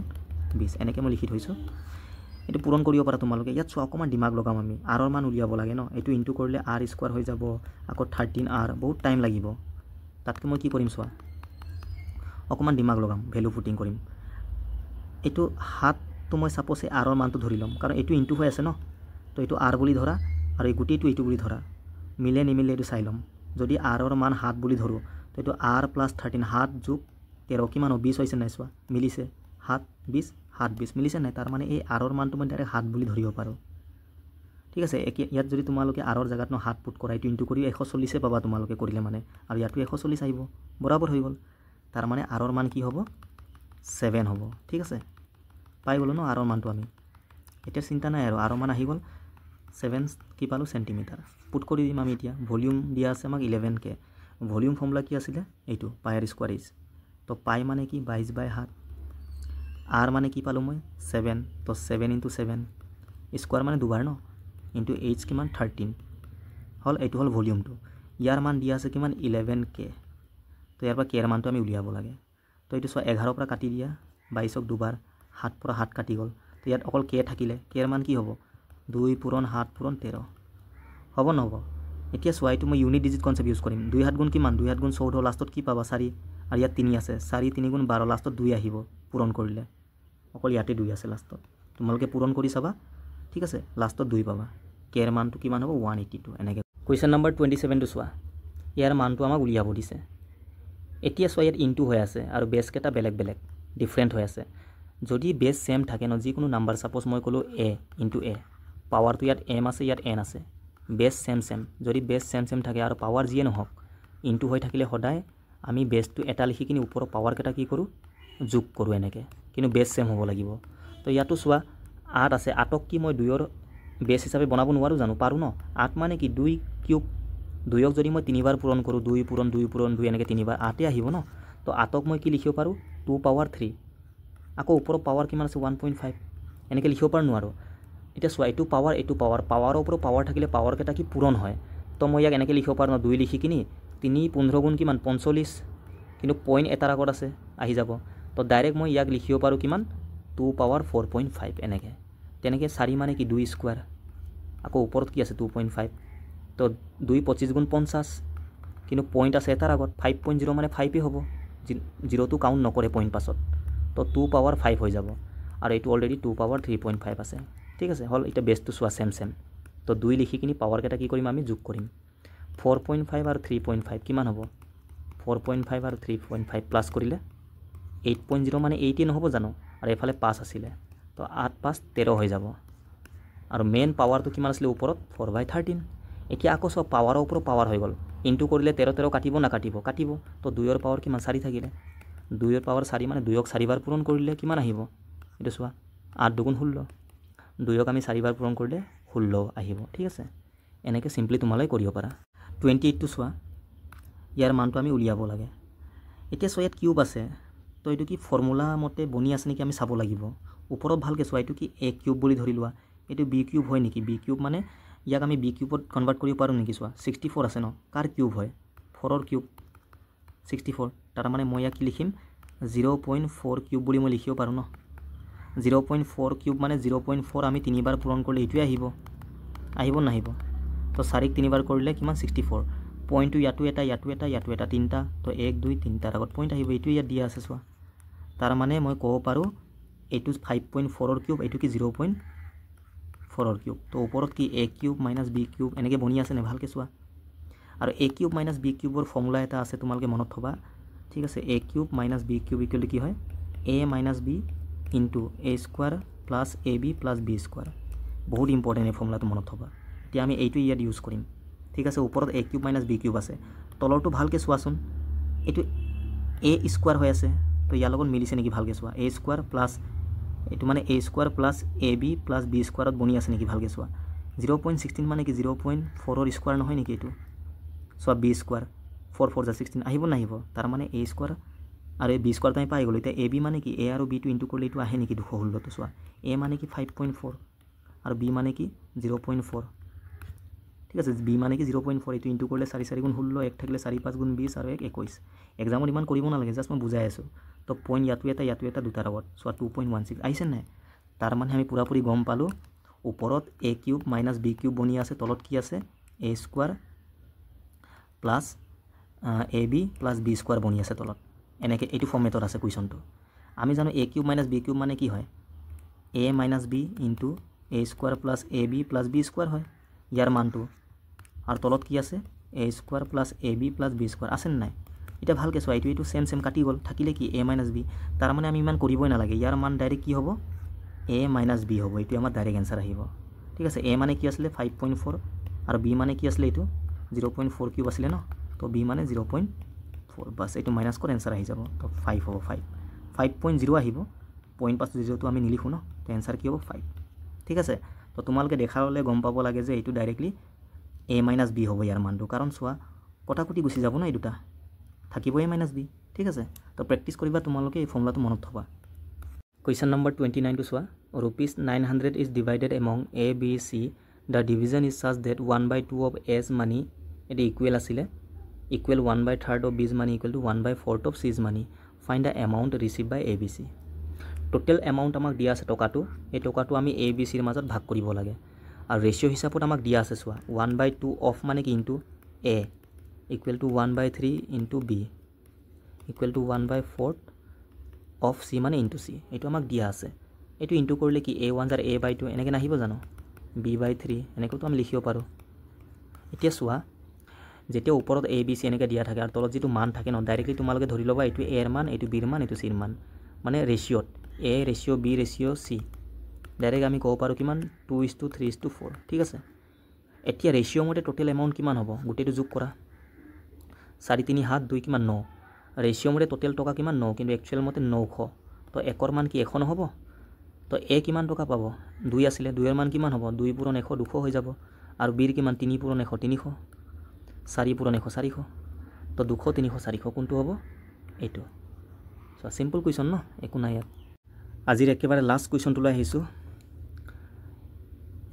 20 এনেকৈ মই লিখি থৈছোঁ এইটো পূৰণ কৰিব পাৰা তোমালোকে ইয়াত চোৱা অকণমান দিমাগ লগাম আমি আৰৰ মান উলিয়াব লাগে ন এইটো ইনটু কৰিলে r স্কোৱাৰ হৈ যাব আকৌ 13r বহুত টাইম লাগিব তাতকৈ মই কি কৰিম চোৱা অকণমান দিমাগ লগাম ভেলু ফুটিং কৰিম এইটো 7টো মই ছাপ'জ এই আৰৰ মানটো ধৰি ল'ম কাৰণ এইটো ইনটু হৈ আছে ন তো এইটো r বুলি ধৰা আৰু এই গোটেইটো এইটো বুলি ধৰা মিলে নিমিলে এইটো চাই ল'ম যদি আৰৰ মান 7 বুলি ধৰোঁ তো এইটো r প্লাছ 13 7 যোগ 13 কিমান 20 হৈছে নাই চোৱা মিলিছে 7 20 7 20 মিলিছে নাই তাৰ মানে এই আৰৰ মানটো মই ডাইৰেক্ট 7 বুলি ধৰিব পাৰোঁ ঠিক আছে ইয়াত যদি তোমালোকে আৰৰ জেগাত 7 পুট কৰা এইটো ইনটু কৰি 140 পাবা তোমালোকে কৰিলে মানে আৰু ইয়াতো 140 আহিব বৰাবৰ হৈ গ'ল তাৰ মানে আৰৰ মান কি হ'ব 7 হ'ব ঠিক আছে পাই গ'লো ন আৰৰ মানটো আমি এতিয়া চিন্তা নাই আৰু আৰৰ মান আহি গ'ল 7 কি পালোঁ চেণ্টিমিটাৰ পুট কৰি দিম আমি এতিয়া ভলিউম দিয়া আছে আমাক 11K ভলিউম ফৰ্মুলা কি আছিলে এইটো পাই r স্কোৱাৰ h তো পাই মানে কি 22/7 r মানে কি পালোঁ মই 7 তো 7 × 7 স্কোৱাৰ মানে দুবাৰ ন ইনটু h কিমান 13 হ'ল এইটো হ'ল ভলিউমটো ইয়াৰ মান দিয়া আছে কিমান 11K তো ইয়াৰ পৰা কেৰ মানটো আমি উলিয়াব লাগে তো এইটো চোৱা 11 পৰা কাটি দিয়া 22ক দুবাৰ 7 পৰা 7 কাটি গ'ল তো ইয়াত অকল কে থাকিলে কেৰ মান কি হ'ব 2 পূৰণ 7 পূৰণ 13 হ'ব নহ'ব এতিয়া চোৱা এইটো মই ইউনিট ডিজিট কনচেপ্ট ইউজ কৰিম 2 7 গুণ কিমান 2 7 গুণ 14 লাষ্টত কি পাবা 4 আৰু ইয়াত 3 আছে 4 3 গুণ 12 লাষ্টত 2 আহিব পূৰণ কৰিলে অকল ইয়াতে 2 আছে লাষ্টত তোমালোকে পূৰণ কৰি চাবা ঠিক আছে লাষ্টত 2 পাবা কেৰ মানটো কিমান হ'ব 182 এনেকৈ কুৱেশ্যন নম্বৰ 27টো চোৱা ইয়াৰ মানটো আমাক উলিয়াব দিছে এতিয়া চোৱা ইয়াত ইনটু হৈ আছে আৰু বেছকেইটা বেলেগ বেলেগ ডিফাৰেণ্ট হৈ আছে যদি বেছ ছেম থাকে ন যিকোনো নাম্বাৰ ছাপ'জ মই ক'লোঁ a ইনটু a পাৱাৰটো ইয়াত m আছে ইয়াত n আছে বেছ ছেম যদি বেছ ছেম থাকে আৰু পাৱাৰ যিয়ে নহওক ইনটু হৈ থাকিলে সদায় আমি বেছটো এটা লিখি কিনি ওপৰৰ পাৱাৰকেইটা কি কৰোঁ যোগ কৰোঁ এনেকৈ কিন্তু বেছ ছেম হ'ব লাগিব তো ইয়াতো চোৱা 8 আছে 8ক কি মই 2ৰ বেছ হিচাপে বনাব নোৱাৰোঁ জানো পাৰোঁ ন 8 মানে কি 2 কিউব 2ক যদি মই 3বাৰ পূৰণ কৰোঁ 2 পূৰণ 2 পূৰণ 2 এনেকৈ 3বাৰ 8 আহিব ন তো 8ক মই কি লিখিব পাৰোঁ 2 পাৱাৰ 3 আকৌ ওপৰৰ পাৱাৰ কিমান আছে 1.5 এনেকৈ লিখিব পাৰোঁ নোৱাৰোঁ এতিয়া চোৱা এইটো পাৱাৰৰ ওপৰত পাৱাৰ থাকিলে পাৱাৰকেইটা কি পূৰণ হয় তো মই ইয়াক এনেকৈ লিখিব পাৰোঁ ন 2 লিখি কিনি 3 15 গুণ কিমান 45 কিন্তু পইণ্ট এটাৰ আগত আছে আহি যাব তো ডাইৰেক্ট মই ইয়াক লিখিব পাৰোঁ কিমান 2 পাৱাৰ 4.5 এনেকৈ তেনেকৈ 4 মানে কি 2 স্কোৱাৰ আকৌ ওপৰত কি আছে 2.5 তো 2 25 গুণ 50 কিন্তু পইণ্ট আছে এটাৰ আগত 5.0 মানে 5 হ'ব জিৰ'টো কাউণ্ট নকৰে পইণ্ট পাছত তো 2 পাৱাৰ 5 হৈ যাব আৰু এইটো অলৰেডি 2 পাৱাৰ 3.5 আছে ঠিক আছে হ'ল এতিয়া বেছটো চোৱা ছেম তো 2 লিখি কিনি পাৱাৰকেইটা কি কৰিম আমি যোগ কৰিম 4.5 আৰু 3.5 কিমান হ'ব 4.5 আৰু 3.5 প্লাছ কৰিলে 8.0 মানে 8 নহ'ব জানো আৰু এইফালে 5 আছিলে তো 8 5 13 হৈ যাব আৰু মেইন পাৱাৰটো কিমান আছিলে ওপৰত 4/13 এতিয়া আকৌ চোৱা পাৱাৰৰ ওপৰত পাৱাৰ হৈ গ'ল ইনটু কৰিলে 13 কাটিব কাটিব তো 2ৰ পাৱাৰ কিমান 4 থাকিলে 2ৰ পাৱাৰ 4 মানে 2ক 4বাৰ পূৰণ কৰিলে কিমান আহিব এইটো চোৱা 8 2 গুণ 16 2ক আমি 4বাৰ পূৰণ কৰিলে 16 আহিব ঠিক আছে এনেকৈ চিম্পলি তোমালোকে কৰিব পাৰা 28টো চোৱা ইয়াৰ মানটো আমি উলিয়াব লাগে এতিয়া চোৱা ইয়াত কিউব আছে তো এইটো কি ফৰ্মুলা মতে বনি আছে নেকি আমি চাব লাগিব ওপৰত ভালকৈ চোৱা এইটো কি a কিউব বুলি ধৰি লোৱা এইটো b কিউব হয় নেকি b কিউব মানে ইয়াক আমি b কিউবত কনভাৰ্ট কৰিব পাৰোঁ নেকি চোৱা 64 আছে ন কাৰ কিউব হয় 4ৰ কিউব 64 তাৰ মানে মই ইয়াক কি লিখিম 0.4 কিউব বুলি মই লিখিব পাৰোঁ ন 0.4 কিউব মানে 0.4 আমি 3বাৰ পূৰণ কৰিলে এইটোৱে আহিব নাহিব তো 4ক 3বাৰ কৰিলে কিমান 64 পইণ্টটো ইয়াতো এটা তিনিটা তো 1 2 3টাৰ আগত পইণ্ট আহিব এইটোৱে ইয়াত দিয়া আছে চোৱা তাৰ মানে মই ক'ব পাৰোঁ এইটো 5.4ৰ কিউব এইটো কি 0.4ৰ কিউব তো ওপৰত কি a cube minus b cube এনেকৈ বনি আছেনে ভালকৈ চোৱা আৰু a কিউব মাইনাছ b কিউবৰ ফৰ্মুলা এটা আছে তোমালোকে মনত থ'বা ঠিক আছে a cube minus b cube equal কি হয় a মাইনাছ b into a square plus ab plus b square বহুত ইম্পৰ্টেণ্ট এই ফৰ্মুলাটো মনত থ'বা এতিয়া আমি এইটো ইয়াত ইউজ কৰিম ঠিক আছে ওপৰত a cube minus b cube আছে তলৰটো ভালকৈ চোৱাচোন এইটো a স্কোৱাৰ হৈ আছে তো ইয়াৰ লগত মিলিছে নেকি ভালকৈ চোৱা a স্কোৱাৰ প্লাছ এইটো মানে a square plus ab plus b স্কোৱাৰত বনি আছে নেকি ভালকৈ চোৱা 0.16 মানে কি 0.4ৰ স্কোৱাৰ নহয় নেকি এইটো চোৱা বি স্কোৱাৰ 4 4 যা 16 আহিব নাহিব তাৰমানে এ স্কোৱাৰ আৰু এই বি স্কোৱাৰটো আমি পাই গ'লোঁ এতিয়া এ বি মানে কি এ আৰু বিটো ইনটু কৰিলে এইটো আহে নেকি 216টো চোৱা এ মানে কি 5.4 আৰু বি মানে কি 0.4 ঠিক আছে বি মানে কি 0.4 এইটো ইনটু কৰিলে 4 4 গুণ 16 1 থাকিলে 4 5 গুণ 20 আৰু 1 21 এক্সামত ইমান কৰিব নালাগে জাষ্ট মই বুজাই আছোঁ তো পইণ্ট ইয়াতো এটা দুটাৰ আগত চোৱা 2.16 আহিছে নাই তাৰমানে আমি পুৰাপুৰি গম পালোঁ ওপৰত এ কিউব মাইনাছ বি কিউব বনি আছে তলত কি আছে এ square plus A B plus B square বনি আছে তলত এনেকৈ এইটো ফৰ্মেটত আছে কুৱেশ্যনটো আমি জানো এ কিউব মাইনাছ বি কিউব মানে কি হয় এ minus B into a square plus A B plus B square হয় ইয়াৰ মানটো আৰু তলত কি আছে এ square plus A B plus B square আছেনে নাই এতিয়া ভালকৈ চোৱা এইটো চেম কাটি গ'ল থাকিলে কি এ মাইনাছ বি তাৰমানে আমি ইমান কৰিবই নালাগে ইয়াৰ মান ডাইৰেক্ট কি হ'ব এ মাইনাছ বি হ'ব এইটো আমাৰ ডাইৰেক্ট এনচাৰ আহিব ঠিক আছে এ মানে কি আছিলে 5.4 আৰু বি মানে কি আছিলে এইটো 0.4 কিউব আছিলে ন তো বি মানে 0.4 বাছ এইটো মাইনাছ কৰি এনচাৰ আহি যাব তো 5 হ'ব 5.0 আহিব পইণ্ট পাছ জিৰ'টো আমি নিলিখোঁ ন তো এনচাৰ কি হ'ব 5 ঠিক আছে তো তোমালোকে দেখা হ'লে গম পাব লাগে যে এইটো ডাইৰেক্টলি এ মাইনাছ বি হ'ব ইয়াৰ মানটো কাৰণ চোৱা কটাকটি গুচি যাব ন এই দুটা থাকিব এ মাইনাছ বি ঠিক আছে তো প্ৰেক্টিছ কৰিবা তোমালোকে এই ফৰ্মুলাটো মনত থ'বা কুৱেশ্যন নম্বৰ 29 টো চোৱা rupees 900 is divided among A B C the division is such that 1/2 of A's money এইটো ইকুৱেল আছিলে equal 1/3 of B's money equal to 1/4 of C's money find the amount received by A B C total amount আমাক দিয়া আছে টকাটো এই টকাটো আমি A B চিৰ মাজত ভাগ কৰিব লাগে আৰু ৰেচিঅ' হিচাপত আমাক দিয়া আছে চোৱা 1/2 অফ মানে কি into a equal to 1/3 into b equal to 1/4 of c মানে ইনটু চি এইটো আমাক দিয়া আছে এইটো ইনটু কৰিলে কি a1 যাৰ a/2 এনেকৈ নাহিব জানো b/3 এনেকৈতো আমি লিখিব পাৰোঁ এতিয়া চোৱা যেতিয়া ওপৰত এ বি চি এনেকৈ দিয়া থাকে আৰু তলত যিটো মান থাকে ন ডাইৰেক্টলি তোমালোকে ধৰি ল'বা এইটো এৰ মান এইটো বিৰ মান এইটো চিৰ মান মানে ৰেচিঅ'ত A ratio' B ratio' C direct আমি ক'ব পাৰোঁ কিমান 2:3:4 ঠিক আছে এতিয়া ৰেচিঅ' মতে টোটেল এমাউণ্ট কিমান হ'ব গোটেইটো যোগ কৰা 4 3 7 2 কিমান 9 ৰেচিঅ' মতে টোটেল টকা কিমান 9 কিন্তু একচুৱেল মতে 900 তো একৰ মান কি 100 নহ'ব তো এ কিমান টকা পাব 2 আছিলে 2 এৰ মান কিমান হ'ব 2 পূৰণ 100 200 হৈ যাব আৰু বিৰ কিমান 3 পূৰণ 100 300 4 পূৰণ 100 400 তো 200 300 400 কোনটো হ'ব এইটো চ' চিম্পল কুৱেশ্যন ন একো নাই ইয়াত আজিৰ একেবাৰে লাষ্ট কুৱেশ্যনটোলৈ আহিছোঁ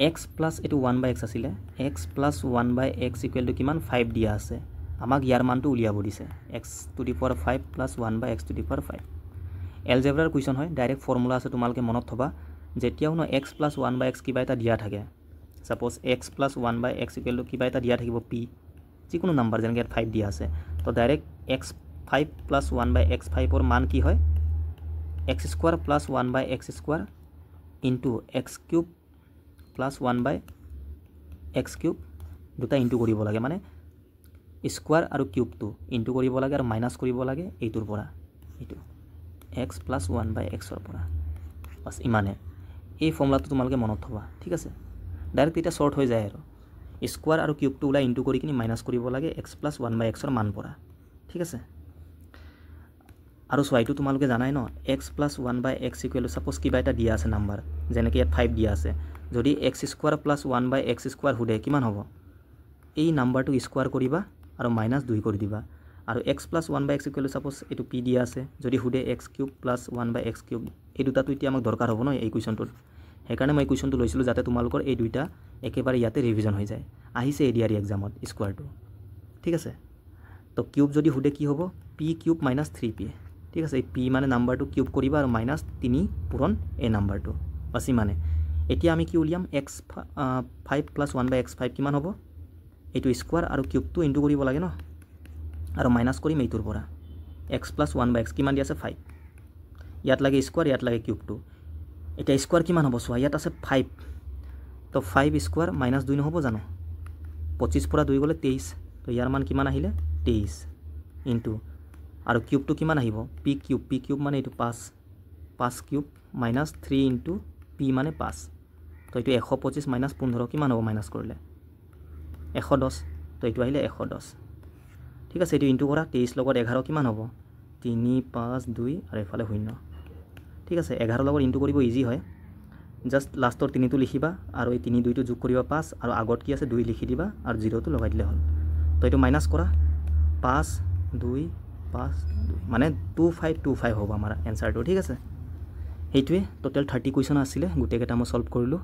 এক্স প্লাছ এইটো 1/x আছিলে x plus 1/x equal to কিমান 5 দিয়া আছে আমাক ইয়াৰ মানটো উলিয়াব দিছে x⁵ প্লাছ 1/x⁵ এলজেব্ৰাৰ কুৱেশ্যন হয় ডাইৰেক্ট ফৰ্মুলা আছে তোমালোকে মনত থ'বা যেতিয়াও ন x প্লাছ 1/x কিবা এটা দিয়া থাকে suppose x plus 1/x equal to কিবা এটা দিয়া থাকিব p যিকোনো নাম্বাৰ যেনেকৈ ইয়াত 5 দিয়া আছে তো ডাইৰেক্ট x5 প্লাছ 1/x5ৰ মান কি হয় x² plus 1/x² into x³ plus 1/x³ দুটা ইনটু কৰিব লাগে মানে স্কোৱাৰ আৰু কিউবটো ইনটু কৰিব লাগে আৰু মাইনাছ কৰিব লাগে এইটোৰ পৰা এইটো x প্লাছ 1/xৰ পৰা বাছ ইমানে এই ফৰ্মুলাটো তোমালোকে মনত থ'বা ঠিক আছে ডাইৰেক্ট এতিয়া শ্বৰ্ট হৈ যায় আৰু স্কোৱাৰ আৰু কিউবটো ওলাই ইনটু কৰি কিনি মাইনাছ কৰিব লাগে x প্লাছ 1/xৰ মান পৰা ঠিক আছে আৰু চোৱা এইটো তোমালোকে জানাই ন x plus 1/x equal to suppose কিবা এটা দিয়া আছে নাম্বাৰ যেনেকৈ ইয়াত 5 দিয়া আছে যদি x² প্লাছ 1/x² সোধে কিমান হ'ব এই নাম্বাৰটো স্কোৱাৰ কৰিবা আৰু মাইনাছ 2 কৰি দিবা আৰু x plus 1/x equal to suppose এইটো p দিয়া আছে যদি সোধে x³ প্লাছ 1/x³ এই দুটাটো এতিয়া আমাক দৰকাৰ হ'ব ন এই কুৱেশ্যনটোত সেইকাৰণে মই এই কুৱেশ্যনটো লৈছিলোঁ যাতে তোমালোকৰ এই দুইটা একেবাৰে ইয়াতে ৰিভিজন হৈ যায় আহিছে এডিআৰই এক্সামত স্কোৱাৰটো ঠিক আছে তো কিউব যদি সোধে কি হ'ব p³ মাইনাছ 3p ঠিক আছে এই p মানে নাম্বাৰটো কিউব কৰিবা আৰু মাইনাছ 3 পূৰণ এই নাম্বাৰটো বাছ ইমানে এতিয়া আমি কি উলিয়াম x5 প্লাছ 1/x5 কিমান হ'ব এইটো স্কোৱাৰ আৰু কিউবটো ইনটু কৰিব লাগে ন আৰু মাইনাছ কৰিম এইটোৰ পৰা x প্লাছ 1/x কিমান দিয়া আছে 5 ইয়াত লাগে স্কোৱাৰ ইয়াত লাগে কিউবটো এতিয়া স্কোৱাৰ কিমান হ'ব চোৱা ইয়াত আছে 5 তো 5 স্কোৱাৰ মাইনাছ 2 নহ'ব জানো 25 পৰা 2 গ'লে 23 তো ইয়াৰ মান কিমান আহিলে 23 ইনটু আৰু কিউবটো কিমান আহিব p³ মানে এইটো 5 কিউব মাইনাছ 3 ইনটু p মানে 5 তো এইটো 125 মাইনাছ 15 কিমান হ'ব মাইনাছ কৰিলে 110 তো এইটো আহিলে 110 ঠিক আছে এইটো ইনটু কৰা 23 লগত 11 কিমান হ'ব 3 5 2 আৰু এফালে 0 ঠিক আছে 11 লগত ইনটু কৰিব ইজি হয় জাষ্ট লাষ্টৰ 3টো লিখিবা আৰু এই 3 2টো যোগ কৰিবা 5 আৰু আগত কি আছে 2 লিখি দিবা আৰু 0টো লগাই দিলে হ'ল তো এইটো মাইনাছ কৰা 5 2 5 2 মানে 2525 হ'ব আমাৰ এনসাৰটো ঠিক আছে সেইটোৱে টোটাল 30 কুৱেশ্যন আছিলে গোটেইকেইটা মই সলভ কৰিলোঁ